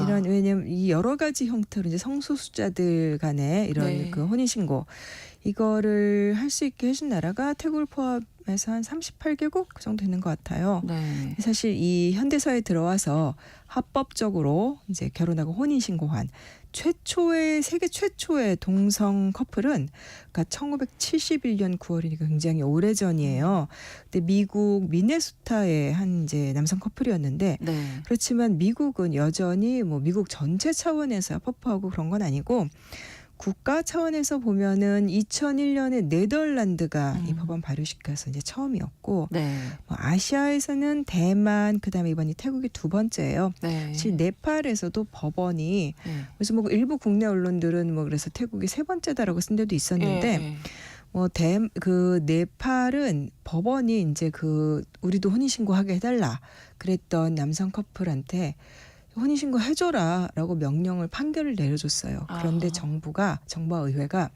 이런 왜냐면 이 여러 가지 형태로 이제 성소수자들 간의 이런 네. 그 혼인신고 이거를 할 수 있게 해준 나라가 태국을 포함해서 한 38개국 그 정도 되는 것 같아요. 네. 사실 이 현대사에 들어와서 합법적으로 이제 결혼하고 혼인신고한 세계 최초의 동성 커플은 그러니까 1971년 9월이니까 굉장히 오래전이에요. 근데 미국 미네소타의 한 이제 남성 커플이었는데 네. 그렇지만 미국은 여전히 뭐 미국 전체 차원에서 합법화하고 그런 건 아니고 국가 차원에서 보면은 2001년에 네덜란드가 이 법안 발효시켜서 이제 처음이었고 네. 뭐 아시아에서는 대만 그다음에 이번이 태국이 두 번째예요. 네. 사실 네팔에서도 법원이 네. 그래서 뭐 일부 국내 언론들은 뭐 그래서 태국이 세 번째다라고 쓴 데도 있었는데 네. 뭐 그 네팔은 법원이 이제 그 우리도 혼인신고하게 해달라 그랬던 남성 커플한테 혼인신고 해줘라라고 명령을 판결을 내려줬어요. 그런데 정부와 의회가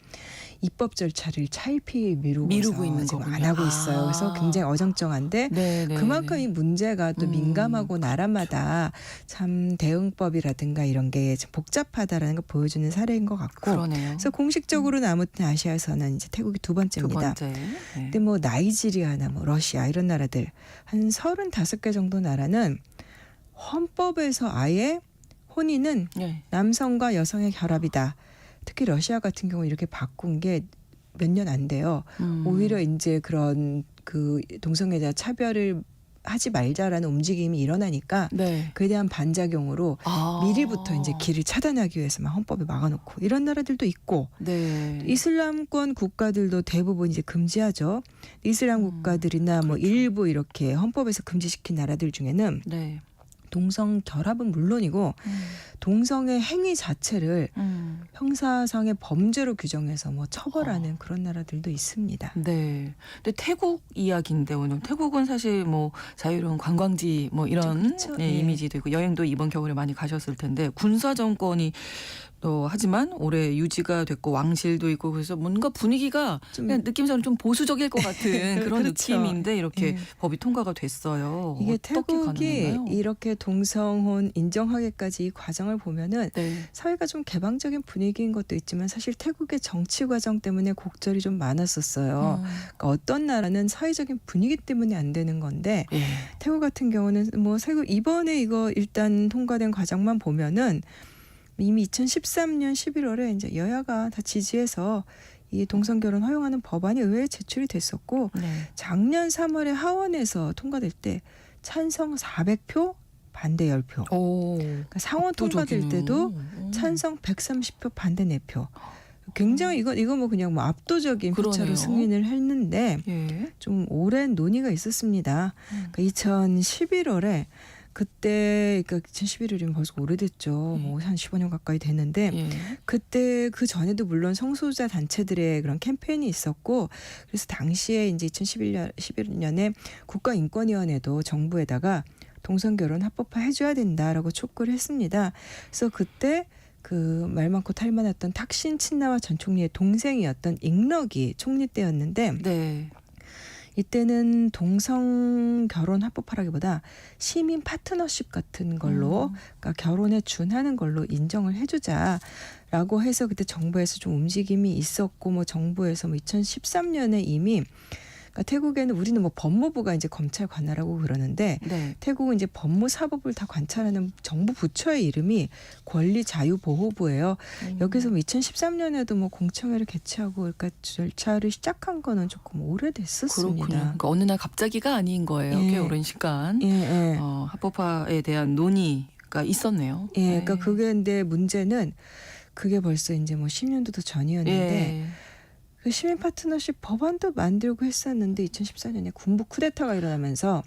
입법 절차를 차일피일 미루고 있는 지금 거군요. 안 하고 있어요. 그래서 굉장히 어정쩡한데 네, 네, 그만큼 네. 이 문제가 또 민감하고 나라마다 참 대응법이라든가 이런 게 좀 복잡하다라는 걸 보여주는 사례인 것 같고 그러네요. 그래서 공식적으로는 아무튼 아시아에서는 이제 태국이 두 번째입니다. 두 번째. 네. 근데 뭐 나이지리아나 뭐 러시아 이런 나라들 한 35개 정도 나라는 헌법에서 아예 혼인은 네. 남성과 여성의 결합이다. 특히 러시아 같은 경우 이렇게 바꾼 게 몇 년 안 돼요. 오히려 이제 그런 그 동성애자 차별을 하지 말자라는 움직임이 일어나니까 네. 그에 대한 반작용으로 아. 미리부터 이제 길을 차단하기 위해서 막 헌법에 막아놓고 이런 나라들도 있고 네. 이슬람권 국가들도 대부분 이제 금지하죠. 이슬람 국가들이나 뭐 그렇죠. 일부 이렇게 헌법에서 금지시킨 나라들 중에는 네. 동성 결합은 물론이고 동성의 행위 자체를 형사상의 범죄로 규정해서 뭐 처벌하는 그런 나라들도 있습니다. 네. 근데 태국 이야기인데 오늘 태국은 사실 뭐 자유로운 관광지 뭐 이런 그렇죠. 예, 예. 이미지도 있고 여행도 이번 겨울에 많이 가셨을 텐데 군사 정권이 또 하지만 올해 유지가 됐고 왕실도 있고 그래서 뭔가 분위기가 좀 그냥 느낌상으로 좀 보수적일 것 같은 그런 그렇죠. 느낌인데 이렇게 예. 법이 통과가 됐어요. 이게 어떻게 태국이 가능했나요? 이렇게 동성혼 인정하기까지 이 과정을 보면은 네. 사회가 좀 개방적인 분위기인 것도 있지만 사실 태국의 정치 과정 때문에 곡절이 좀 많았었어요. 그러니까 어떤 나라는 사회적인 분위기 때문에 안 되는 건데 예. 태국 같은 경우는 뭐 태국 이번에 이거 일단 통과된 과정만 보면은 이미 2013년 11월에 이제 여야가 다 지지해서 이 동성 결혼 허용하는 법안이 의회에 제출이 됐었고 네. 작년 3월에 하원에서 통과될 때 찬성 400표, 반대 10표. 오. 그러니까 상원 통과될 때도 찬성 130표, 반대 4표. 굉장히 이거 뭐 그냥 뭐 압도적인 표차로 그러네요. 승인을 했는데 예. 좀 오랜 논의가 있었습니다. 그러니까 2011월에 그때 그러니까 2011월이면 벌써 오래됐죠. 뭐 한 15년 가까이 됐는데 예. 그때 그 전에도 물론 성소수자 단체들의 그런 캠페인이 있었고 그래서 당시에 이제 2011년에 국가인권위원회도 정부에다가 동성결혼 합법화 해줘야 된다라고 촉구를 했습니다. 그래서 그때 그 말 많고 탈 많았던 탁신 친나와 전 총리의 동생이었던 잉럭이 총리 때였는데 네. 이때는 동성 결혼 합법화라기보다 시민 파트너십 같은 걸로 그러니까 결혼에 준하는 걸로 인정을 해주자라고 해서 그때 정부에서 좀 움직임이 있었고 뭐 정부에서 뭐 2013년에 이미 그러니까 태국에는 우리는 뭐 법무부가 이제 검찰 관할하고 그러는데 네. 태국은 이제 법무사법을 다 관찰하는 정부 부처의 이름이 권리자유보호부예요. 여기서 뭐 2013년에도 뭐 공청회를 개최하고 그러니까 절차를 시작한 거는 조금 오래됐었습니다. 그렇군요. 그러니까 어느 날 갑자기가 아닌 거예요. 예. 꽤 오랜 시간 예, 예. 합법화에 대한 논의가 있었네요. 예, 그러니까 네. 그게 근데 문제는 그게 벌써 이제 뭐 10년도 전이었는데 예. 그 시민 파트너십 법안도 만들고 했었는데 2014년에 군부 쿠데타가 일어나면서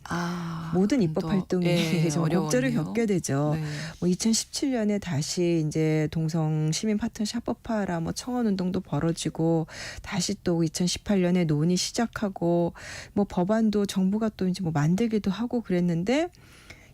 모든 입법 또, 활동이 예, 좀 어려웠네요. 곡절을 겪게 되죠. 네. 뭐 2017년에 다시 이제 동성 시민 파트너십 합법화라 뭐 청원 운동도 벌어지고 다시 또 2018년에 논의 시작하고 뭐 법안도 정부가 또 이제 뭐 만들기도 하고 그랬는데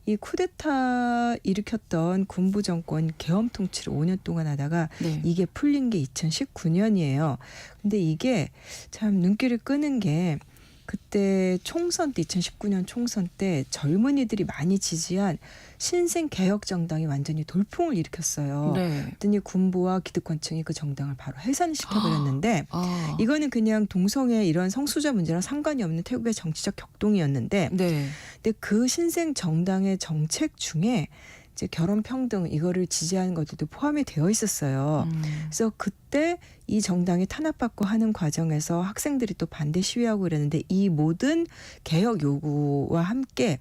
이 쿠데타 일으켰던 군부 정권 계엄 통치를 5년 동안 하다가 네. 이게 풀린 게 2019년이에요. 근데 이게 참 눈길을 끄는 게 그때 총선 때 2019년 총선 때 젊은이들이 많이 지지한 신생 개혁 정당이 완전히 돌풍을 일으켰어요. 네. 그랬더니 군부와 기득권층이 그 정당을 바로 해산시켜버렸는데 아. 이거는 그냥 동성애 이런 성소수자 문제랑 상관이 없는 태국의 정치적 격동이었는데 네. 근데 그 신생 정당의 정책 중에 이제 결혼 평등 이거를 지지하는 것들도 포함이 되어 있었어요. 그래서 그때 이 정당이 탄압받고 하는 과정에서 학생들이 또 반대 시위하고 그랬는데 이 모든 개혁 요구와 함께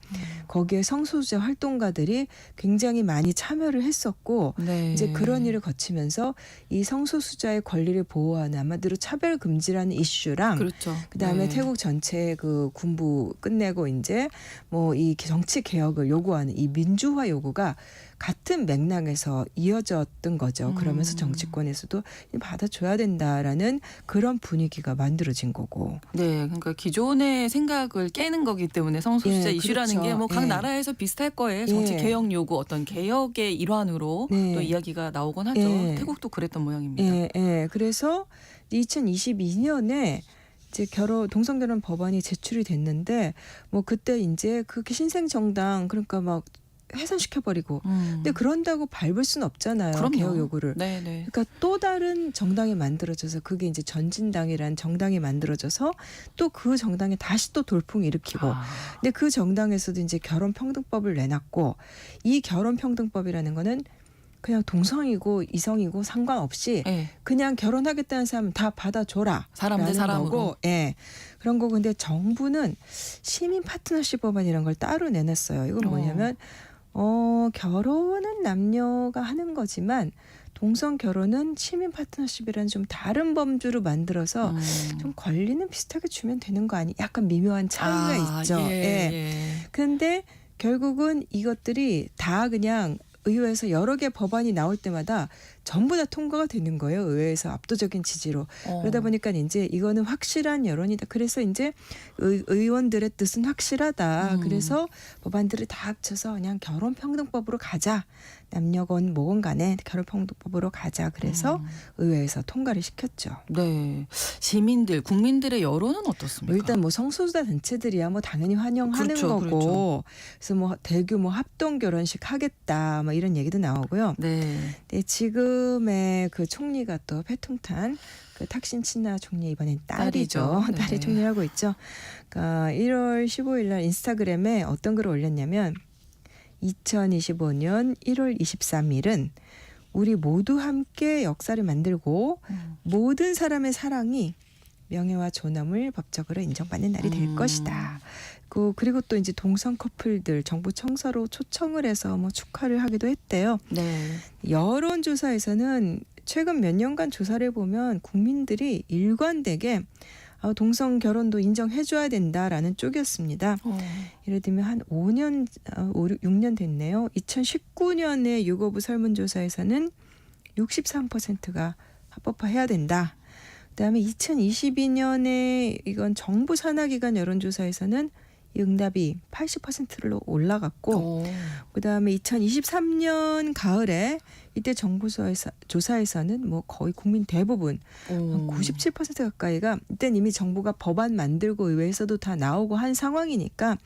거기에 성소수자 활동가들이 굉장히 많이 참여를 했었고 네. 이제 그런 일을 거치면서 이 성소수자의 권리를 보호하는 한마디로 차별 금지라는 이슈랑 그렇죠. 그다음에 네. 태국 전체 그 군부 끝내고 이제 뭐 이 정치 개혁을 요구하는 이 민주화 요구가 같은 맥락에서 이어졌던 거죠. 그러면서 정치권에서도 받아줘야 된다라는 그런 분위기가 만들어진 거고. 네, 그러니까 기존의 생각을 깨는 거기 때문에 성소수자 예, 이슈라는 그렇죠. 게 뭐 각 예. 나라에서 비슷할 거예요. 정치 예. 개혁 요구 어떤 개혁의 일환으로 네. 또 이야기가 나오곤 하죠. 예. 태국도 그랬던 모양입니다. 예, 예. 그래서 2022년에 이제 동성 결혼 법안이 제출이 됐는데 뭐 그때 이제 그렇게 신생 정당 그러니까 막 해산시켜버리고 근데 그런다고 밟을 수는 없잖아요. 그럼요. 개혁 요구를. 네, 네. 그러니까 또 다른 정당이 만들어져서 그게 이제 전진당이라는 정당이 만들어져서 또 그 정당에 다시 또 돌풍을 일으키고 근데 그 정당에서도 이제 결혼평등법을 내놨고 이 결혼평등법이라는 거는 그냥 동성이고 이성이고 상관없이 예. 그냥 결혼하겠다는 사람 다 받아줘라. 사람 대 라는 사람으로. 거고, 예. 그런 거. 근데 정부는 시민 파트너십 법안 이런 걸 따로 내놨어요. 이건 뭐냐면 결혼은 남녀가 하는 거지만 동성 결혼은 시민 파트너십이라는 좀 다른 범주로 만들어서 좀 권리는 비슷하게 주면 되는 거 아니? 약간 미묘한 차이가 있죠. 예. 근데 결국은 이것들이 다 그냥 의회에서 여러 개 법안이 나올 때마다 전부 다 통과가 되는 거예요. 의회에서 압도적인 지지로. 그러다 보니까 이제 이거는 확실한 여론이다. 그래서 이제 의원들의 뜻은 확실하다. 그래서 법안들을 다 합쳐서 그냥 결혼평등법으로 가자. 남녀건 뭐건 간에 결혼평등법으로 가자. 그래서 의회에서 통과를 시켰죠. 네. 시민들, 국민들의 여론은 어떻습니까? 일단 뭐 성소수자 단체들이야 뭐 당연히 환영하는 그렇죠, 거고. 그렇죠. 그래서 뭐 대규모 합동 결혼식 하겠다. 뭐 이런 얘기도 나오고요. 네. 네, 지금의 그 총리가 또 패퉁탄 그 탁신 친나 총리 이번엔 딸이죠. 딸이죠. 네. 딸이 총리하고 있죠. 그러니까 1월 15일 날 인스타그램에 어떤 글을 올렸냐면 2025년 1월 23일은 우리 모두 함께 역사를 만들고 모든 사람의 사랑이 명예와 존엄을 법적으로 인정받는 날이 될 것이다. 그리고 또 이제 동성 커플들 정부 청사로 초청을 해서 뭐 축하를 하기도 했대요. 네. 여론조사에서는 최근 몇 년간 조사를 보면 국민들이 일관되게 동성 결혼도 인정해줘야 된다라는 쪽이었습니다. 예를 들면 한 6년 됐네요. 2019년에 유거부 설문조사에서는 63%가 합법화해야 된다. 그다음에 2022년에 이건 정부 산하기관 여론조사에서는 이 응답이 80%로 올라갔고 그다음에 2023년 가을에 이때 정부 조사에서는 뭐 거의 국민 대부분 97% 가까이가 이때는 이미 정부가 법안 만들고 의회에서도 다 나오고 한 상황이니까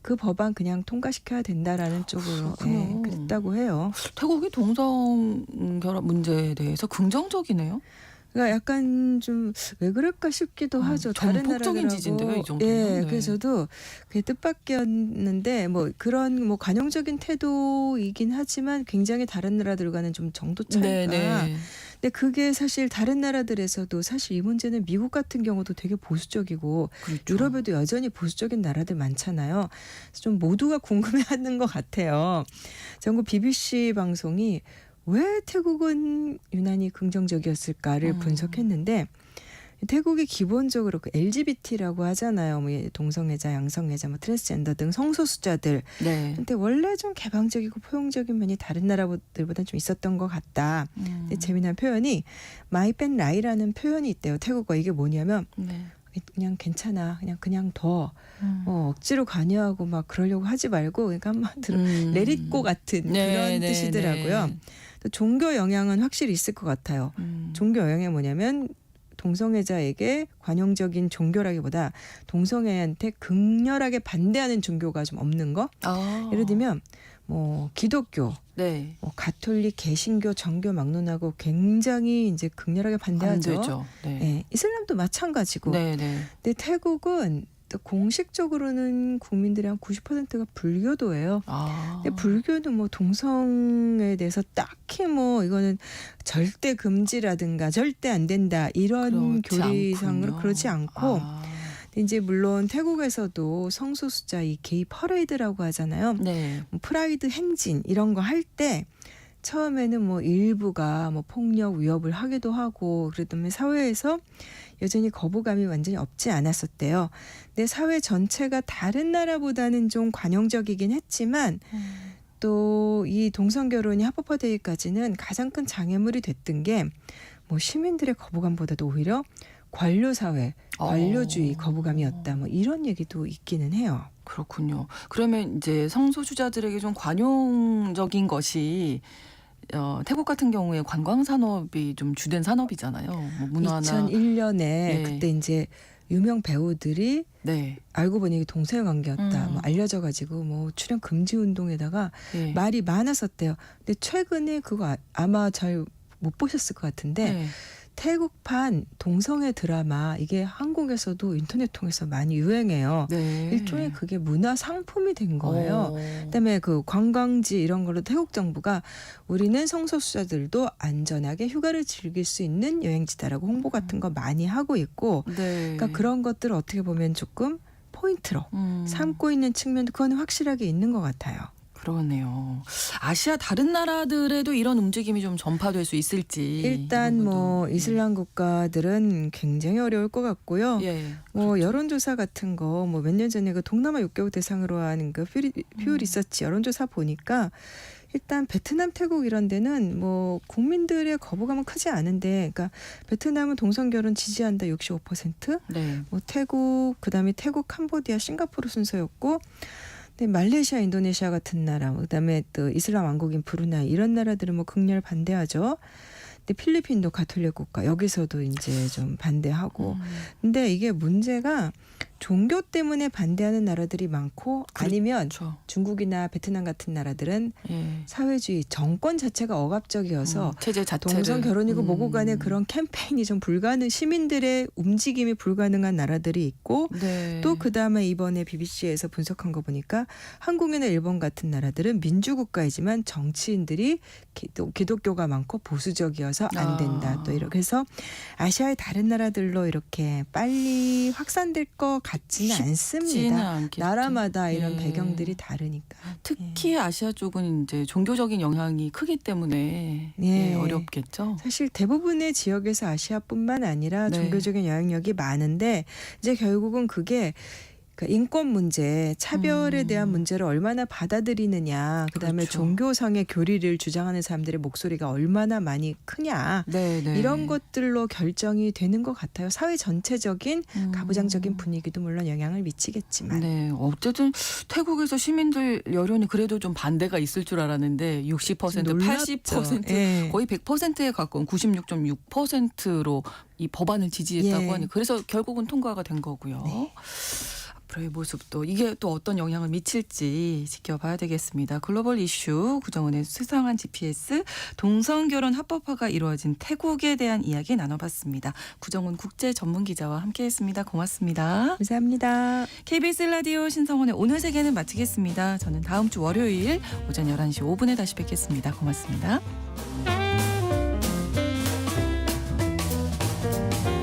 그 법안 그냥 통과시켜야 된다라는 쪽으로 그랬다고 해요. 태국이 동성 결혼 문제에 대해서 긍정적이네요. 그러니까 약간 좀 왜 그럴까 싶기도 하죠. 다른 전폭적인 나라들하고. 지지인데요, 이 정도면. 예, 네. 그래서 저도 그게 뜻밖이었는데 뭐 그런 뭐 관용적인 태도이긴 하지만 굉장히 다른 나라들과는 좀 정도 차이가. 네. 근데 그게 사실 다른 나라들에서도 사실 이 문제는 미국 같은 경우도 되게 보수적이고 그렇죠. 유럽에도 여전히 보수적인 나라들 많잖아요. 그래서 좀 모두가 궁금해하는 것 같아요. 전국 BBC 방송이 왜 태국은 유난히 긍정적이었을까를 분석했는데 태국이 기본적으로 그 LGBT라고 하잖아요. 뭐 동성애자, 양성애자, 뭐 트랜스젠더 등 성소수자들. 네. 근데 원래 좀 개방적이고 포용적인 면이 다른 나라들보다는 좀 있었던 것 같다. 근데 재미난 표현이 마이펜 라이라는 표현이 있대요. 태국어. 이게 뭐냐면 그냥 괜찮아. 그냥 더 억지로 관여하고 막 그러려고 하지 말고 그러니까 한마디로 내릿고 같은 그런 뜻이더라고요. 또 종교 영향은 확실히 있을 것 같아요. 종교 영향이 뭐냐면 동성애자에게 관용적인 종교라기보다 동성애한테 극렬하게 반대하는 종교가 좀 없는 거. 예를 들면 뭐 기독교, 뭐 가톨릭, 개신교, 정교 막론하고 굉장히 이제 극렬하게 반대하죠. 네, 이슬람도 마찬가지고. 근데 태국은 또 공식적으로는 국민들의 한 90%가 불교도예요. 근데 불교는 뭐 동성에 대해서 딱히 뭐 이거는 절대 금지라든가 절대 안 된다 이런 교리상으로 그렇지 않고 이제 물론 태국에서도 성소수자 이 게이 퍼레이드라고 하잖아요. 프라이드 행진 이런 거 할 때 처음에는 뭐 일부가 뭐 폭력 위협을 하기도 하고 그랬더니 사회에서 여전히 거부감이 완전히 없지 않았었대요. 근데 사회 전체가 다른 나라보다는 좀 관용적이긴 했지만 또 이 동성 결혼이 합법화되기까지는 가장 큰 장애물이 됐던 게 뭐 시민들의 거부감보다도 오히려 관료 사회, 관료주의 거부감이었다. 뭐 이런 얘기도 있기는 해요. 그렇군요. 그러면 이제 성소수자들에게 좀 관용적인 것이 태국 같은 경우에 관광 산업이 좀 주된 산업이잖아요. 뭐 문화나 2001년에 그때 이제 유명 배우들이 알고 보니 이게 동성 관계였다. 뭐 알려져가지고 뭐 출연 금지 운동에다가 말이 많았었대요. 근데 최근에 그거 아마 잘 못 보셨을 것 같은데 태국판 동성애 드라마 이게 한국에서도 인터넷 통해서 많이 유행해요. 네. 일종의 그게 문화 상품이 된 거예요. 그다음에 그 관광지 이런 걸로 태국 정부가 우리는 성소수자들도 안전하게 휴가를 즐길 수 있는 여행지다라고 홍보 같은 거 많이 하고 있고, 네. 그러니까 그런 것들을 어떻게 보면 조금 포인트로 삼고 있는 측면도 그건 확실하게 있는 것 같아요. 그러네요. 아시아 다른 나라들에도 이런 움직임이 좀 전파될 수 있을지. 일단 이런 뭐 것도. 이슬람 국가들은 굉장히 어려울 것 같고요. 예. 뭐 여론조사 같은 거 뭐 몇 년 전에 그 동남아 6개국 대상으로 하는 그 퓨 리서치 여론조사 보니까 일단 베트남, 태국 이런 데는 뭐 국민들의 거부감은 크지 않은데, 그러니까 베트남은 동성 결혼 지지한다 65%, 네. 뭐 태국 그다음에 태국, 캄보디아, 싱가포르 순서였고, 근데 말레이시아, 인도네시아 같은 나라, 그다음에 또 이슬람 왕국인 브루나이 이런 나라들은 뭐 극렬 반대하죠. 근데 필리핀도 가톨릭 국가 여기서도 이제 좀 반대하고. 근데 이게 문제가 종교 때문에 반대하는 나라들이 많고, 아니면 그렇죠. 중국이나 베트남 같은 나라들은 예. 사회주의 정권 자체가 억압적이어서 체제 자체를 동성 결혼이고 뭐고 간에 그런 캠페인이 좀 불가능, 시민들의 움직임이 불가능한 나라들이 있고, 네. 또 그다음에 이번에 BBC에서 분석한 거 보니까 한국이나 일본 같은 나라들은 민주국가이지만 정치인들이 기독교가 많고 보수적이어서 안 된다. 또 이렇게 해서 아시아의 다른 나라들로 이렇게 빨리 확산될 것 같지는 않습니다. 않겠죠. 나라마다 이런 예. 배경들이 다르니까. 특히 아시아 쪽은 이제 종교적인 영향이 크기 때문에 예. 예, 어렵겠죠. 사실 대부분의 지역에서 아시아뿐만 아니라 네. 종교적인 영향력이 많은데, 이제 결국은 그게 그러니까 인권 문제, 차별에 대한 문제를 얼마나 받아들이느냐, 그다음에 그렇죠. 종교상의 교리를 주장하는 사람들의 목소리가 얼마나 많이 크냐, 네, 네. 이런 것들로 결정이 되는 것 같아요. 사회 전체적인 가부장적인 분위기도 물론 영향을 미치겠지만. 네, 어쨌든 태국에서 시민들 여론이 그래도 좀 반대가 있을 줄 알았는데 60%, 놀랍죠. 80% 예. 거의 100%에 가까운 96.6%로 이 법안을 지지했다고 예. 하니, 그래서 결국은 통과가 된 거고요. 네. 앞으로의 모습도 이게 또 어떤 영향을 미칠지 지켜봐야 되겠습니다. 글로벌 이슈 구정은의 수상한 GPS, 동성결혼 합법화가 이루어진 태국에 대한 이야기 나눠봤습니다. 구정은 국제 전문 기자와 함께했습니다. 고맙습니다. 감사합니다. KBS 라디오 신성원의 오늘 세계는 마치겠습니다. 저는 다음 주 월요일 오전 11시 5분에 다시 뵙겠습니다. 고맙습니다.